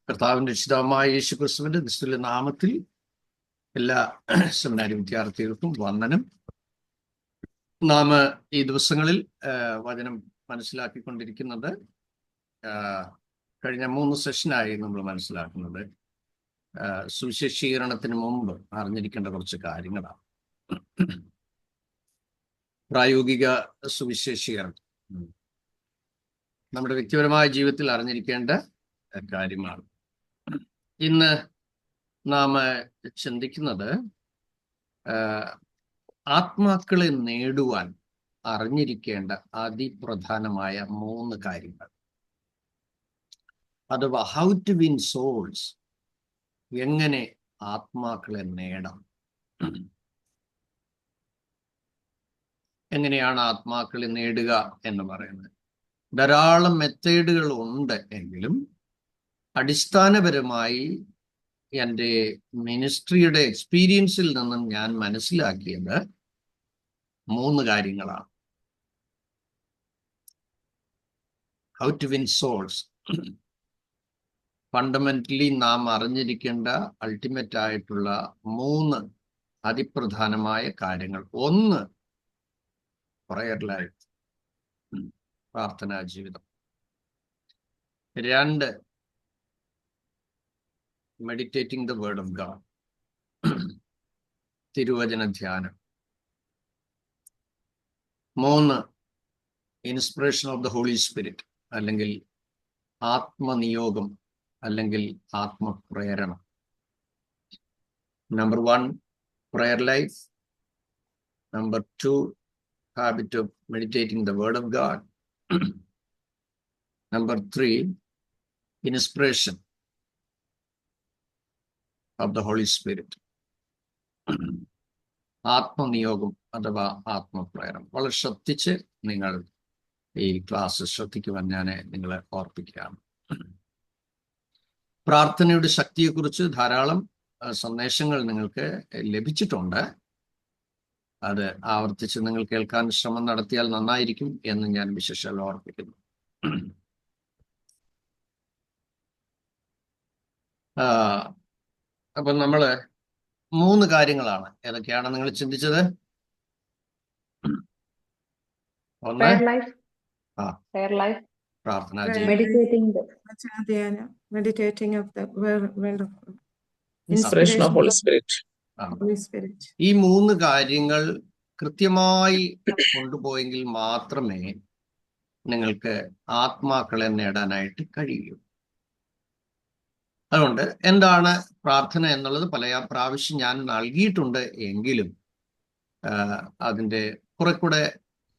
കർത്താവിന്റെ രക്ഷിതാവായ യേശു ക്രിസ്തുവിന്റെ നിസ്തുല്യ നാമത്തിൽ എല്ലാ സെമിനാരി വിദ്യാർത്ഥികൾക്കും വന്ദനം. നാം ഈ ദിവസങ്ങളിൽ വചനം മനസ്സിലാക്കിക്കൊണ്ടിരിക്കുന്നത് കഴിഞ്ഞ 3 സെഷനായി നമ്മൾ മനസ്സിലാക്കുന്നത് സുവിശേഷീകരണത്തിന് മുമ്പ് അറിഞ്ഞിരിക്കേണ്ട കുറച്ച് കാര്യങ്ങളാണ്. പ്രായോഗിക സുവിശേഷീകരണം നമ്മുടെ വ്യക്തിപരമായ ജീവിതത്തിൽ അറിഞ്ഞിരിക്കേണ്ട കാര്യമാണ്. ഇന്ന് നാം ചിന്തിക്കുന്നത് ആത്മാക്കളെ നേടുവാൻ അറിഞ്ഞിരിക്കേണ്ട അതിപ്രധാനമായ 3 കാര്യങ്ങൾ. അഥവാ ഹൗ ടു വിൻ സോൾസ്, എങ്ങനെ ആത്മാക്കളെ നേടാം, എങ്ങനെയാണ് ആത്മാക്കളെ നേടുക എന്ന് പറയുന്നത്. ധാരാളം മെത്തേഡുകൾ ഉണ്ട് എങ്കിലും അടിസ്ഥാനപരമായി എൻ്റെ മിനിസ്ട്രിയുടെ എക്സ്പീരിയൻസിൽ നിന്നും ഞാൻ മനസ്സിലാക്കിയത് 3 കാര്യങ്ങളാണ്. How to win souls, fundamentally നാം അറിഞ്ഞിരിക്കേണ്ട അൾട്ടിമേറ്റ് ആയിട്ടുള്ള 3 അതിപ്രധാനമായ കാര്യങ്ങൾ. 1, പ്രയർ ലൈഫ്, പ്രാർത്ഥനാ ജീവിതം. 2, meditating the word of God, തിരുവചന ധ്യാനം. 3, inspiration of the Holy Spirit, അല്ലെങ്കിൽ ആത്മനിയോഗം, അല്ലെങ്കിൽ ആത്മപ്രേരണ. Number 1, prayer life. Number 2, habit of meditating the word of God. Number 3, inspiration of the Holy Spirit. ആത്മനിയോഗം അഥവാ ആത്മപ്രേരണ. വളരെ ശ്രദ്ധിച്ച് നിങ്ങൾ ഈ ക്ലാസ് ശ്രദ്ധിക്കുവാൻ ഞാൻ നിങ്ങളെ ഓർപ്പിക്കുകയാണ്. പ്രാർത്ഥനയുടെ ശക്തിയെക്കുറിച്ച് ധാരാളം സന്ദേശങ്ങൾ നിങ്ങൾക്ക് ലഭിച്ചിട്ടുണ്ട്. അത് ആവർത്തിച്ച് നിങ്ങൾ കേൾക്കാൻ ശ്രമം നടത്തിയാൽ നന്നായിരിക്കും എന്ന് ഞാൻ വിശേഷാൽ ഓർപ്പിക്കുന്നു. അപ്പൊ നമ്മള് 3 കാര്യങ്ങളാണ്. ഏതൊക്കെയാണ് നിങ്ങൾ ചിന്തിച്ചത്? 1, പ്രാർത്ഥന, ഇൻസ്പിറേഷൻ ഓഫ് ഹോളി സ്പിരിറ്റ്. ഈ 3 കാര്യങ്ങൾ കൃത്യമായി കൊണ്ടുപോയെങ്കിൽ മാത്രമേ നിങ്ങൾക്ക് ആത്മാക്കളെ നേടാനായിട്ട് കഴിയൂ. അതുകൊണ്ട് എന്താണ് പ്രാർത്ഥന എന്നുള്ളത് പല പ്രാവശ്യം ഞാൻ നൽകിയിട്ടുണ്ട് എങ്കിലും അതിൻ്റെ കുറെ കൂടെ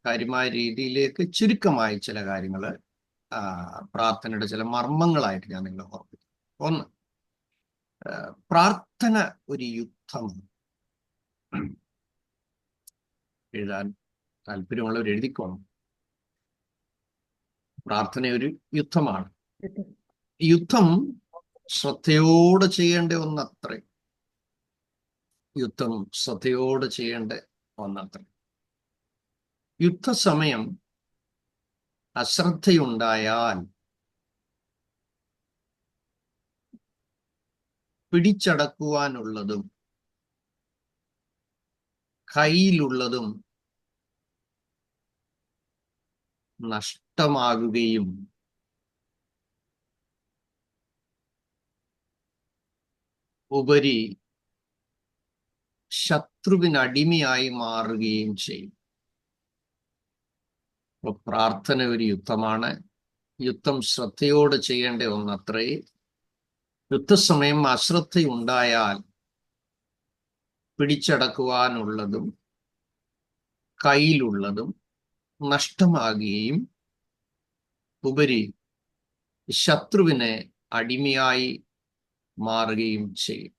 കാര്യമായ രീതിയിലേക്ക് ചുരുക്കമായി ചില കാര്യങ്ങൾ പ്രാർത്ഥനയുടെ ചില മർമ്മങ്ങളായിട്ട് ഞാൻ നിങ്ങളെ ഓർപ്പിക്കും. 1, പ്രാർത്ഥന ഒരു യുദ്ധമാണ്. എഴുതാൻ താല്പര്യമുള്ളവർ എഴുതിക്കോണം. പ്രാർത്ഥന ഒരു യുദ്ധമാണ്. യുദ്ധം ശ്രദ്ധയോടെ ചെയ്യേണ്ട ഒന്നത്രേ. യുദ്ധം ശ്രദ്ധയോടെ ചെയ്യേണ്ട ഒന്നത്രേ. യുദ്ധസമയം അശ്രദ്ധയുണ്ടായാൽ പിടിച്ചടക്കുവാനുള്ളതും കയ്യിലുള്ളതും നഷ്ടമാകുകയും ഉപരി ശത്രുവിനടിമയായി മാറുകയും ചെയ്യും. അപ്പൊ പ്രാർത്ഥന ഒരു യുദ്ധമാണ്. യുദ്ധം ശ്രദ്ധയോടെ ചെയ്യേണ്ട ഒന്നത്രേ. യുദ്ധസമയം അശ്രദ്ധയുണ്ടായാൽ പിടിച്ചടക്കുവാനുള്ളതും കയ്യിലുള്ളതും നഷ്ടമാകുകയും ഉപരി ശത്രുവിനെ അടിമയായി മാറുകയും ചെയ്യും.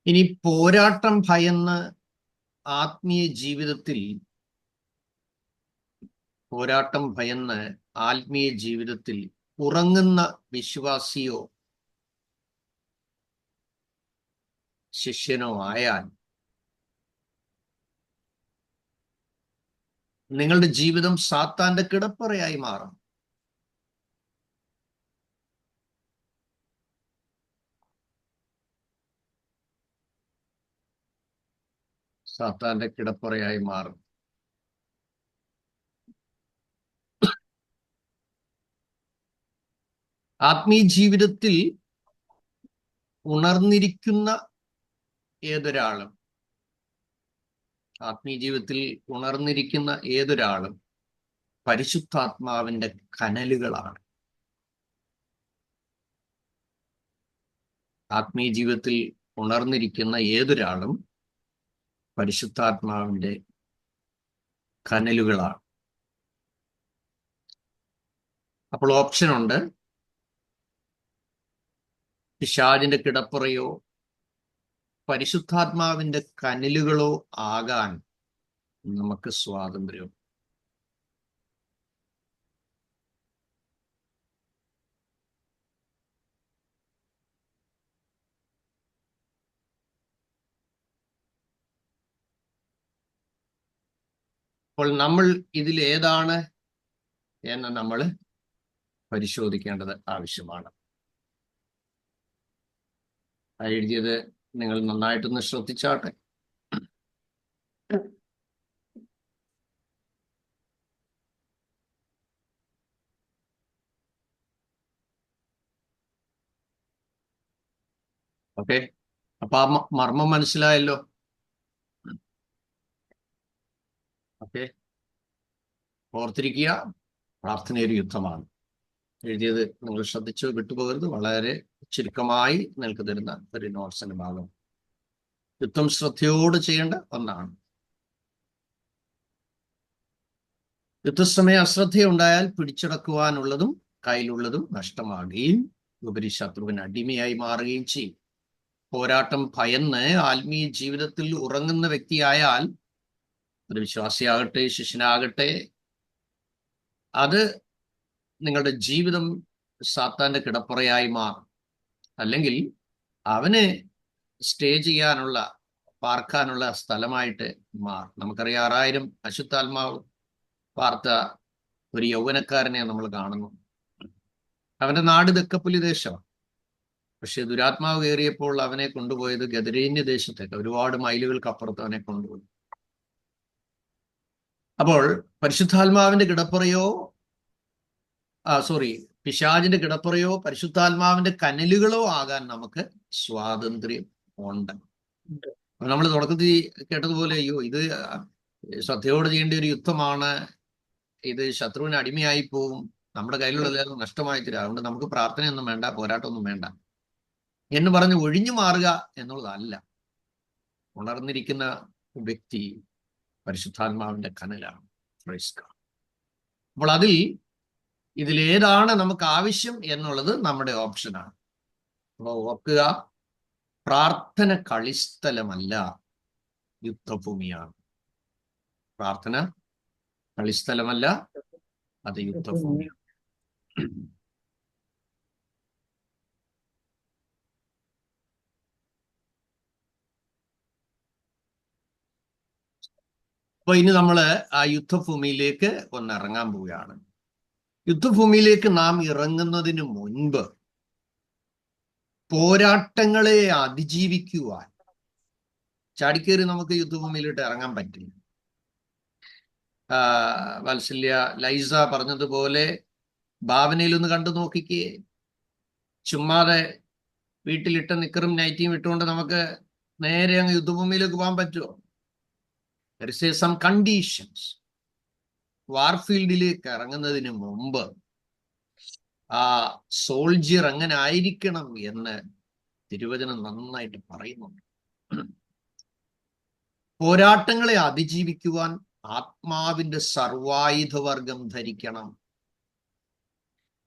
ഇനി പോരാട്ടം ഭയന്ന് ആത്മീയ ജീവിതത്തിൽ ഉറങ്ങുന്ന വിശ്വാസിയോ ശിഷ്യനോ ആയാൽ നിങ്ങളുടെ ജീവിതം സാത്താന്റെ കിടപ്പറയായി മാറും. സാത്താന്റെ കിടപ്പറയായി മാറും. ആത്മീയ ജീവിതത്തിൽ ഉണർന്നിരിക്കുന്ന ഏതൊരാളും പരിശുദ്ധാത്മാവിന്റെ കനലുകളാണ്. ആത്മീയ ജീവിതത്തിൽ ഉണർന്നിരിക്കുന്ന ഏതൊരാളും പരിശുദ്ധാത്മാവിന്റെ കനലുകളാണ്. അപ്പോൾ ഓപ്ഷനുണ്ട്. പിശാചിന്റെ കിടപ്പറയോ പരിശുദ്ധാത്മാവിന്റെ കനലുകളോ ആകാൻ നമുക്ക് സ്വാതന്ത്ര്യം. അപ്പോൾ നമ്മൾ ഇതിൽ ഏതാണ് എന്ന് നമ്മൾ പരിശോധിക്കേണ്ടത് ആവശ്യമാണ്. എഴുതിയത് നിങ്ങൾ നന്നായിട്ടൊന്ന് ശ്രദ്ധിച്ചാട്ടെ. ഓക്കെ, അപ്പൊ ആ മർമ്മം മനസ്സിലായല്ലോ. ഓക്കെ, ഓർത്തിരിക്കുക, പ്രാർത്ഥനയൊരു യുദ്ധമാണ്. എഴുതിയത് നിങ്ങൾ ശ്രദ്ധിച്ചു വിട്ടുപോകരുത്. വളരെ ചുരുക്കമായി നിങ്ങൾക്ക് തരുന്ന ഒരു നോട്ട്സിന്റെ ഭാഗം. യുദ്ധം ശ്രദ്ധയോട് ചെയ്യേണ്ട ഒന്നാണ്. യുദ്ധസമയം അശ്രദ്ധയുണ്ടായാൽ പിടിച്ചടക്കുവാനുള്ളതും കയ്യിലുള്ളതും നഷ്ടമാകുകയും ഉപരി ശത്രുവിന് അടിമയായി മാറുകയും ചെയ്യും. പോരാട്ടം ഭയന്ന് ആത്മീയ ജീവിതത്തിൽ ഉറങ്ങുന്ന വ്യക്തിയായാൽ, ഒരു വിശ്വാസിയാകട്ടെ ശിഷ്യനാകട്ടെ, അത് നിങ്ങളുടെ ജീവിതം സാത്താന്റെ കിടപ്പറയായി മാറും. അല്ലെങ്കിൽ അവന് സ്റ്റേ ചെയ്യാനുള്ള, പാർക്കാനുള്ള സ്ഥലമായിട്ട് മാറും. നമുക്കറിയാം, 6000 അശുദ്ധാത്മാവ് പാർത്ത ഒരു യൗവനക്കാരനെ നമ്മൾ കാണുന്നു. അവന്റെ നാട് ദക്കപ്പുലി ദേശമാണ്. പക്ഷെ ദുരാത്മാവ് കയറിയപ്പോൾ അവനെ കൊണ്ടുപോയത് ഗദരേന്യ ദേശത്തേക്ക്, ഒരുപാട് മൈലുകൾക്ക് അപ്പുറത്ത് അവനെ കൊണ്ടുപോയി. അപ്പോൾ പരിശുദ്ധാത്മാവിന്റെ കിടപ്പറയോ പിശാചിന്റെ കിടപ്പറയോ പരിശുദ്ധാത്മാവിന്റെ കനലുകളോ ആകാൻ നമുക്ക് സ്വാതന്ത്ര്യം ഉണ്ട്. നമ്മൾ തുടക്കത്തിൽ കേട്ടതുപോലെ, അയ്യോ ഇത് ശ്രദ്ധയോടെ ചെയ്യേണ്ട ഒരു യുദ്ധമാണ്, ഇത് ശത്രുവിന് അടിമയായി പോവും, നമ്മുടെ കയ്യിലുള്ളതെല്ലാം നഷ്ടമായി തരാം, അതുകൊണ്ട് നമുക്ക് പ്രാർത്ഥനയൊന്നും വേണ്ട, പോരാട്ടമൊന്നും വേണ്ട എന്ന് പറഞ്ഞ് ഒഴിഞ്ഞു മാറുക എന്നുള്ളതല്ല. ഉണർന്നിരിക്കുന്ന വ്യക്തി പരിശുദ്ധാത്മാവിന്റെ കനലാണ്. അപ്പോൾ ഇതിലേതാണ് നമുക്ക് ആവശ്യം എന്നുള്ളത് നമ്മുടെ ഓപ്ഷനാണ്. അപ്പോൾ ഓർക്കുക, പ്രാർത്ഥന കളിസ്ഥലമല്ല, യുദ്ധഭൂമിയാണ്. പ്രാർത്ഥന കളിസ്ഥലമല്ല, അത് യുദ്ധഭൂമിയാണ്. അപ്പൊ ഇനി നമ്മള് ആ യുദ്ധഭൂമിയിലേക്ക് ഒന്ന് ഇറങ്ങാൻ പോവുകയാണ്. യുദ്ധഭൂമിയിലേക്ക് നാം ഇറങ്ങുന്നതിന് മുൻപ് പോരാട്ടങ്ങളെ അതിജീവിക്കുവാൻ ചാടിക്കേറി നമുക്ക് യുദ്ധഭൂമിയിലോട്ട് ഇറങ്ങാൻ പറ്റില്ല. വാത്സല്യ ലൈസ പറഞ്ഞതുപോലെ ഭാവനയിലൊന്ന് കണ്ടു നോക്കിക്കേ. ചുമ്മാതെ വീട്ടിലിട്ട നിക്കറും നൈറ്റിയും ഇട്ടുകൊണ്ട് നമുക്ക് നേരെ അങ്ങ് യുദ്ധഭൂമിയിലേക്ക് പോകാൻ പറ്റുമോ? There is some conditions. വാർഫീൽഡിലേക്ക് ഇറങ്ങുന്നതിന് മുമ്പ് ആ സോൾജിയർ എങ്ങനെ ആയിരിക്കണം എന്ന് തിരുവചനം നന്നായിട്ട് പറയുന്നുണ്ട്. പോരാട്ടങ്ങളെ അതിജീവിക്കുവാൻ ആത്മാവിന്റെ സർവായുധവർഗം ധരിക്കണം.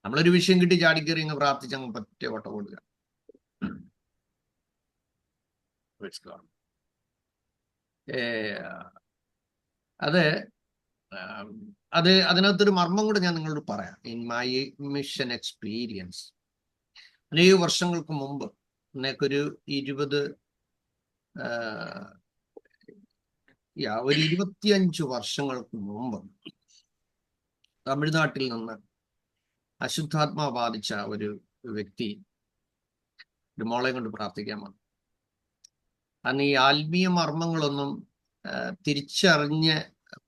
നമ്മളൊരു വിഷയം കിട്ടി ചാടിക്കേറി അങ്ങ് പ്രാർത്ഥിച്ചങ്ങ് പറ്റ വട്ടം കൊടുക്കുക. അതിനകത്തൊരു മർമ്മം കൂടെ ഞാൻ നിങ്ങളോട് പറയാം. ഇൻ മൈ മിഷൻ എക്സ്പീരിയൻസ്, അനേക വർഷങ്ങൾക്ക് മുമ്പ്, എന്നേക്കൊരു 20 ഒരു 25 വർഷങ്ങൾക്ക് മുമ്പ് തമിഴ്നാട്ടിൽ നിന്ന് അശുദ്ധാത്മാ ബാധിച്ച ഒരു വ്യക്തി ഒരു മോളെ കൊണ്ട് പ്രാർത്ഥിക്കാൻ വന്നു. അന്ന് ഈ ആത്മീയ മർമ്മങ്ങളൊന്നും തിരിച്ചറിഞ്ഞ്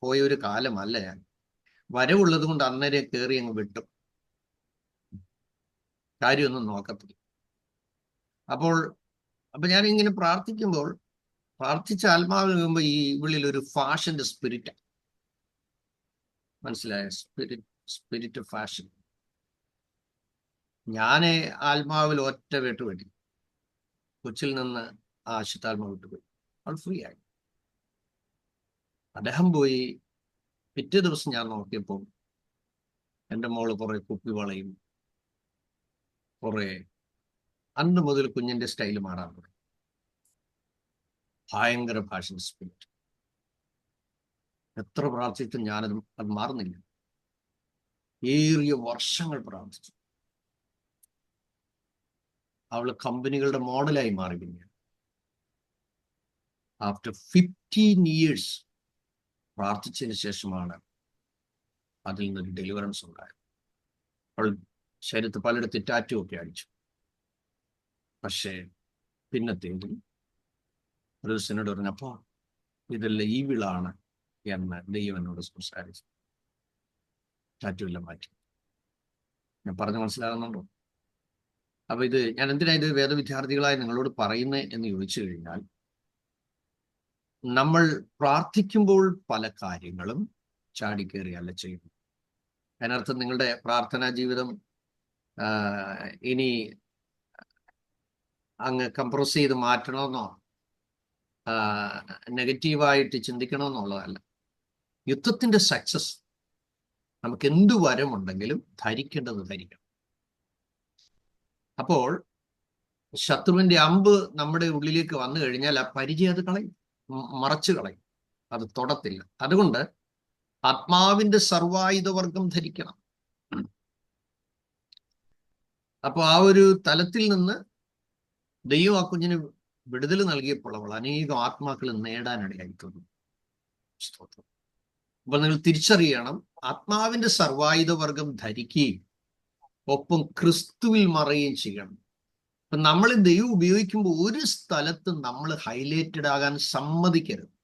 പോയ ഒരു കാലമല്ല ഞാൻ. വരവുള്ളത് കൊണ്ട് അന്നേരം കയറി അങ്ങ് വിട്ടു, കാര്യമൊന്നും നോക്കത്തില്ല. അപ്പൊ ഞാൻ ഇങ്ങനെ പ്രാർത്ഥിച്ച ആത്മാവിൽ വരുമ്പോ ഈ ഉള്ളിൽ ഒരു ഫാഷന്റെ സ്പിരിറ്റ്, മനസ്സിലായ? Spirit fashion. ഞാന് ആത്മാവിൽ ഒറ്റ വെട്ടുപറ്റി കൊച്ചിൽ നിന്ന് ആ അശുദ്ധാത്മാവ് വിട്ടുപോയി. അവൾ ഫ്രീ ആയി. അദ്ദേഹം പോയി. പിറ്റേ ദിവസം ഞാൻ നോക്കിയപ്പോൾ എൻ്റെ മോള് കുറെ കുപ്പിവളയും കുറെ, അന്ന് മുതൽ കുഞ്ഞിന്റെ സ്റ്റൈല് മാറാൻ തുടങ്ങി. ഭയങ്കര ഫാഷൻ സ്പിരിറ്റ്. എത്ര പ്രാർത്ഥിച്ചും അത് മാറുന്നില്ല. ഏറിയ വർഷങ്ങൾ പ്രാർത്ഥിച്ചു. അവള് കമ്പനികളുടെ മോഡലായി മാറി. പിന്നെ ആഫ്റ്റർ 15 years പ്രാർത്ഥിച്ചതിന് ശേഷമാണ് അതിൽ നിന്നൊരു ഡെലിവറൻസ് ഉണ്ടായത്. അവൾ ശരീരത്ത് പലയിടത്ത് ടാറ്റു ഒക്കെ അടിച്ചു. പക്ഷേ പിന്നത്തേതിൽ ഒരു ദിവസനോട് പറഞ്ഞപ്പോ ഇതെല്ലാം ഈവിളാണ് എന്ന് ദൈവം എന്നോട് സംസാരിച്ചു. ടാറ്റു എല്ലാം മാറ്റി. ഞാൻ പറഞ്ഞു മനസ്സിലാകുന്നുണ്ടോ? അപ്പൊ ഞാൻ എന്തിനാ ഇത് വേദവിദ്യാർത്ഥികളായി നിങ്ങളോട് പറയുന്നത് എന്ന് ചോദിച്ചു കഴിഞ്ഞാൽ, നമ്മൾ പ്രാർത്ഥിക്കുമ്പോൾ പല കാര്യങ്ങളും ചാടിക്കേറിയല്ല ചെയ്യുന്നു. അതിനർത്ഥം നിങ്ങളുടെ പ്രാർത്ഥനാ ജീവിതം ഇനി അങ്ങ് കംപ്രസ് ചെയ്ത് മാറ്റണമെന്നോ നെഗറ്റീവായിട്ട് ചിന്തിക്കണമെന്നുള്ളതല്ല. യുദ്ധത്തിന്റെ സക്സസ് നമുക്ക് എന്തു വരമുണ്ടെങ്കിലും ധരിക്കേണ്ടത് ധരിക്കണം. അപ്പോൾ ശത്രുവിന്റെ അമ്പ് നമ്മുടെ ഉള്ളിലേക്ക് വന്നു കഴിഞ്ഞാൽ ആ പരിചയം അത് കളയും, മറച്ചു കളയും, അത് തൊടത്തില്ല. അതുകൊണ്ട് ആത്മാവിന്റെ സർവായുധവർഗം ധരിക്കണം. അപ്പൊ ആ ഒരു തലത്തിൽ നിന്ന് ദൈവം ആ കുഞ്ഞിന് വിടുതൽ നൽകിയപ്പോൾ അവൾ അനേകം ആത്മാക്കൾ നേടാനിടയായി തീർന്നു. സ്തോത്രം. അപ്പൊ നിങ്ങൾ തിരിച്ചറിയണം, ആത്മാവിന്റെ സർവായുധവർഗം ധരിക്കുകയും ഒപ്പം ക്രിസ്തുവിൽ മറയുകയും ചെയ്യണം. അപ്പൊ നമ്മൾ ദൈവം ഉപയോഗിക്കുമ്പോൾ ഒരു സ്ഥലത്ത് നമ്മൾ ഹൈലൈറ്റഡ് ആകാൻ സമ്മതിക്കരുത്.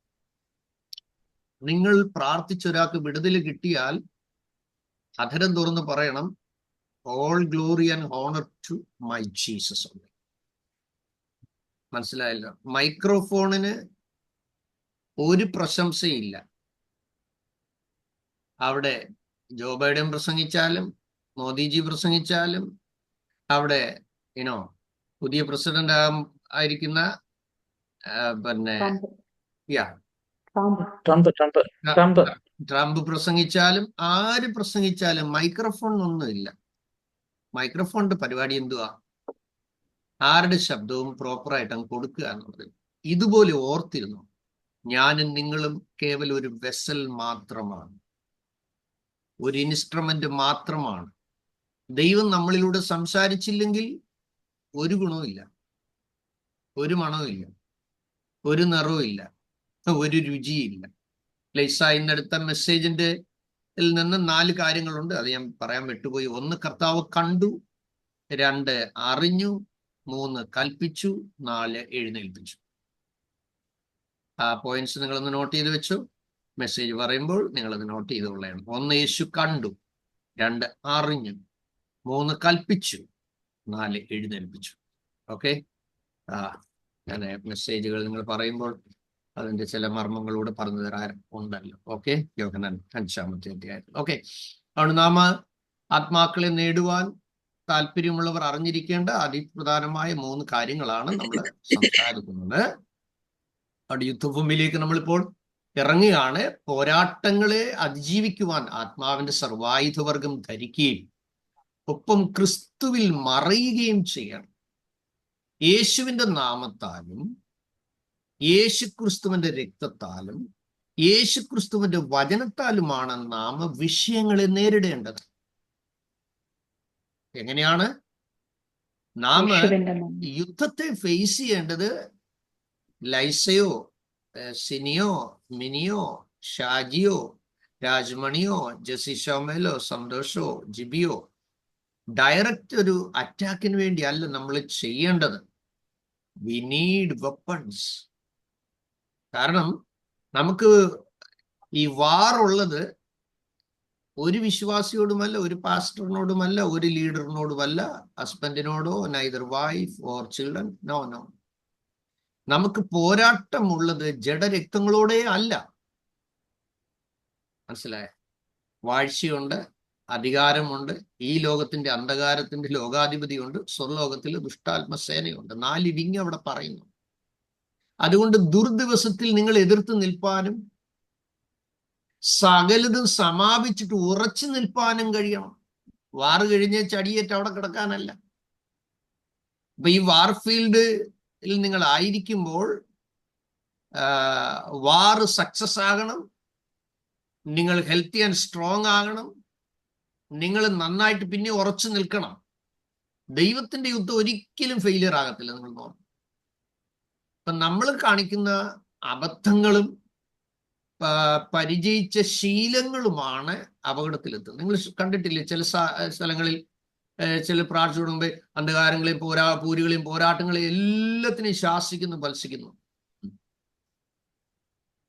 നിങ്ങൾ പ്രാർത്ഥിച്ചൊരാൾക്ക് വിടുതൽ കിട്ടിയാൽ അധരം തുറന്ന് പറയണം, all glory and honour to my Jesus. മനസ്സിലായല്ലോ? മൈക്രോഫോണിന് ഒരു പ്രശംസയില്ല. അവിടെ ജോ ബൈഡൻ പ്രസംഗിച്ചാലും മോദിജി പ്രസംഗിച്ചാലും അവിടെ പുതിയ പ്രസിഡന്റ് ആയിരിക്കുന്ന പിന്നെ ട്രംപ് പ്രസംഗിച്ചാലും ആര് പ്രസംഗിച്ചാലും മൈക്രോഫോൺ ഒന്നുമില്ല. മൈക്രോഫോണിന്റെ പരിപാടി എന്തുവാ? ആരുടെ ശബ്ദവും പ്രോപ്പറായിട്ട് അങ്ങ് കൊടുക്കുക എന്നുള്ളത്. ഇതുപോലെ ഓർത്തിരുന്നു, ഞാനും നിങ്ങളും കേവലം ഒരു വെസൽ മാത്രമാണ്, ഒരു ഇൻസ്ട്രുമെന്റ് മാത്രമാണ്. ദൈവം നമ്മളിലൂടെ സംസാരിച്ചില്ലെങ്കിൽ ഒരു ഗുണവുമില്ല, ഒരു മണവുമില്ല, ഒരു നിറവുമില്ല, ഒരു രുചിയില്ല. ലൈസ ഇന്നെടുത്ത മെസ്സേജിന്റെ നിന്ന് 4 കാര്യങ്ങളുണ്ട്. അത് ഞാൻ പറയാൻ വിട്ടുപോയി. 1, കർത്താവ് കണ്ടു. 2, അറിഞ്ഞു. 3, കൽപ്പിച്ചു. 4, എഴുന്നേൽപ്പിച്ചു. ആ പോയിന്റ്സ് നിങ്ങളൊന്ന് നോട്ട് ചെയ്ത് വെച്ചു. മെസ്സേജ് പറയുമ്പോൾ നിങ്ങളത് നോട്ട് ചെയ്തുകൊള്ളണം. 1, യേശു കണ്ടു. 2, അറിഞ്ഞു. 3, കൽപ്പിച്ചു. 4, എഴുന്നേൽപ്പിച്ചു. ഓക്കെ. ഞാൻ മെസ്സേജുകൾ നിങ്ങൾ പറയുമ്പോൾ അതിന്റെ ചില മർമ്മങ്ങളൂടെ പറഞ്ഞു തരാൻ ഉണ്ടല്ലോ. ഓക്കെ. യോഹന്നാൻ 5-ാമത്തെ അധ്യായം. ഓക്കെ. അതുകൊണ്ട് നാം ആത്മാക്കളെ നേടുവാൻ താല്പര്യമുള്ളവർ അറിഞ്ഞിരിക്കേണ്ട അതിപ്രധാനമായ 3 കാര്യങ്ങളാണ് നമ്മൾ സംസാരിക്കുന്നത്. അവിടെ യുദ്ധഭൂമിയിലേക്ക് നമ്മളിപ്പോൾ ഇറങ്ങുകയാണ്. പോരാട്ടങ്ങളെ അതിജീവിക്കുവാൻ ആത്മാവിന്റെ സർവായുധവർഗം ധരിക്കുകയും ഒപ്പം ക്രിസ്തുവിൽ മറയുകയും ചെയ്യണം. യേശുവിന്റെ നാമത്താലും യേശുക്രിസ്തുവിന്റെ രക്തത്താലും യേശുക്രിസ്തുവിന്റെ വചനത്താലുമാണ് നാം വിഷയങ്ങളെ നേരിടേണ്ടത്. എങ്ങനെയാണ് നാം യുദ്ധത്തെ ഫേസ് ചെയ്യേണ്ടത്? ലൈസയോ സിനിയോ, മിനിയോ, ഷാജിയോ, രാജ്മണിയോ, ജെസി ഷോമേലോ, സന്തോഷോ, ജിബിയോ ഡയറക്റ്റ് ഒരു അറ്റാക്കിന് വേണ്ടി അല്ല നമ്മൾ ചെയ്യേണ്ടത്. We need weapons. കാരണം നമുക്ക് ഈ വാർ ഉള്ളത് ഒരു വിശ്വാസിയോടുമല്ല, ഒരു പാസ്റ്ററിനോടുമല്ല, ഒരു ലീഡറിനോടുമല്ല, ഹസ്ബൻഡിനോടോ, neither wife or children. No no. നമുക്ക് പോരാട്ടമുള്ളത് ജഡരക്തങ്ങളോടെ അല്ല. മനസ്സിലായ? വാഴ്ചയുണ്ട്, അധികാരമുണ്ട്, ഈ ലോകത്തിന്റെ അന്ധകാരത്തിന്റെ ലോകാധിപതിയുണ്ട്, സ്വർലോകത്തിൽ ദുഷ്ടാത്മസേനയുണ്ട്. 4 വിങ് അവിടെ പറയുന്നു. അതുകൊണ്ട് ദുർദിവസത്തിൽ നിങ്ങൾ എതിർത്ത് നിൽപ്പാനും സകലതും സമാപിച്ചിട്ട് ഉറച്ചു നിൽപ്പാനും കഴിയണം. വാർ കഴിഞ്ഞ് ചടിയേറ്റ് അവിടെ കിടക്കാനല്ല. അപ്പൊ ഈ വാർഫീൽഡിൽ നിങ്ങൾ ആയിരിക്കുമ്പോൾ വാർ സക്സസ് ആകണം, നിങ്ങൾ ഹെൽത്തി ആൻഡ് സ്ട്രോങ് ആകണം, നിങ്ങൾ നന്നായിട്ട് പിന്നെ ഉറച്ചു നിൽക്കണം. ദൈവത്തിന്റെ യുദ്ധം ഒരിക്കലും ഫെയിലിയർ ആകത്തില്ല. നിങ്ങൾ നോക്കണം. ഇപ്പൊ നമ്മൾ കാണിക്കുന്ന അബദ്ധങ്ങളും പരിചയിച്ച ശീലങ്ങളുമാണ് അപകടത്തിലെത്തുന്നത്. നിങ്ങൾ കണ്ടിട്ടില്ലേ ചില സ്ഥലങ്ങളിൽ ചില പ്രാർത്ഥന മുമ്പേ അന്ധകാരങ്ങളെയും പൂരികളെയും പോരാട്ടങ്ങളെയും എല്ലാത്തിനെയും ശാസിക്കുന്നു, ഭത്സിക്കുന്നു.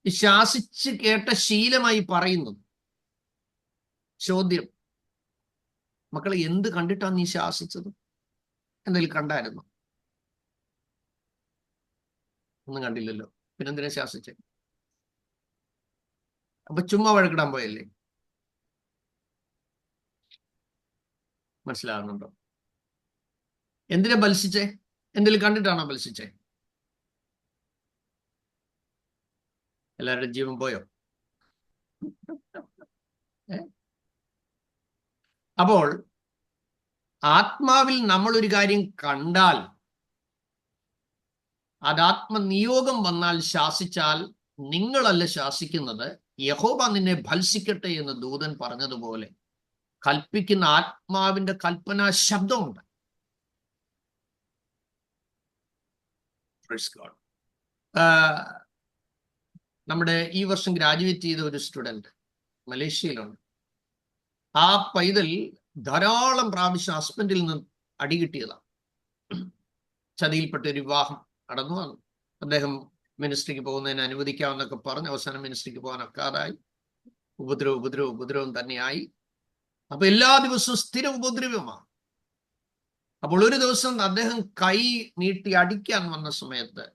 ഈ ശാസിച്ച് കേട്ട ശീലമായി പറയുന്നത്. ചോദ്യം, മക്കളെ, എന്ത് കണ്ടിട്ടാണ് നീ ശാസിച്ചത്? എന്തെങ്കിലും കണ്ടായിരുന്നു? ഒന്നും കണ്ടില്ലല്ലോ, പിന്നെന്തിനാ ശാസിച്ചേ? അപ്പൊ ചുമ്മാ വഴക്കിടാൻ പോയല്ലേ? മനസ്സിലാകുന്നുണ്ടോ? എന്തിനാ ബത്സിച്ചേ? എന്തെങ്കിലും കണ്ടിട്ടാണോ ബത്സിച്ചേ? എല്ലാവരുടെ ജീവൻ പോയോ? അപ്പോൾ ആത്മാവിൽ നമ്മൾ ഒരു കാര്യം കണ്ടാൽ, അത് ആത്മനിയോഗം വന്നാൽ, ശാസിച്ചാൽ നിങ്ങളല്ല ശാസിക്കുന്നത്, യഹോവ നിന്നെ ഭത്സിക്കട്ടെ എന്ന് ദൂതൻ പറഞ്ഞതുപോലെ കൽപ്പിക്കുന്ന ആത്മാവിന്റെ കൽപ്പനാ ശബ്ദമുണ്ട്. നമ്മുടെ ഈ വർഷം ഗ്രാജുവേറ്റ് ചെയ്ത ഒരു സ്റ്റുഡന്റ് മലേഷ്യയിലുണ്ട്. ആ പൈതൽ ധാരാളം പ്രാവശ്യം ഹസ്ബൻഡിൽ നിന്ന് അടികിട്ടിയതാണ്. ചതിയിൽപ്പെട്ട ഒരു വിവാഹം നടന്നു. അദ്ദേഹം മിനിസ്ട്രിക്ക് പോകുന്നതിന് അനുവദിക്കാമെന്നൊക്കെ പറഞ്ഞ് അവസാനം മിനിസ്ട്രിക്ക് പോകാൻ ഒക്കാതായി. ഉപദ്രവം തന്നെയായി. അപ്പൊ എല്ലാ ദിവസവും സ്ഥിര ഉപദ്രവമാണ്. അപ്പോൾ ഒരു ദിവസം അദ്ദേഹം കൈ നീട്ടി അടിക്കാൻ വന്ന സമയത്ത്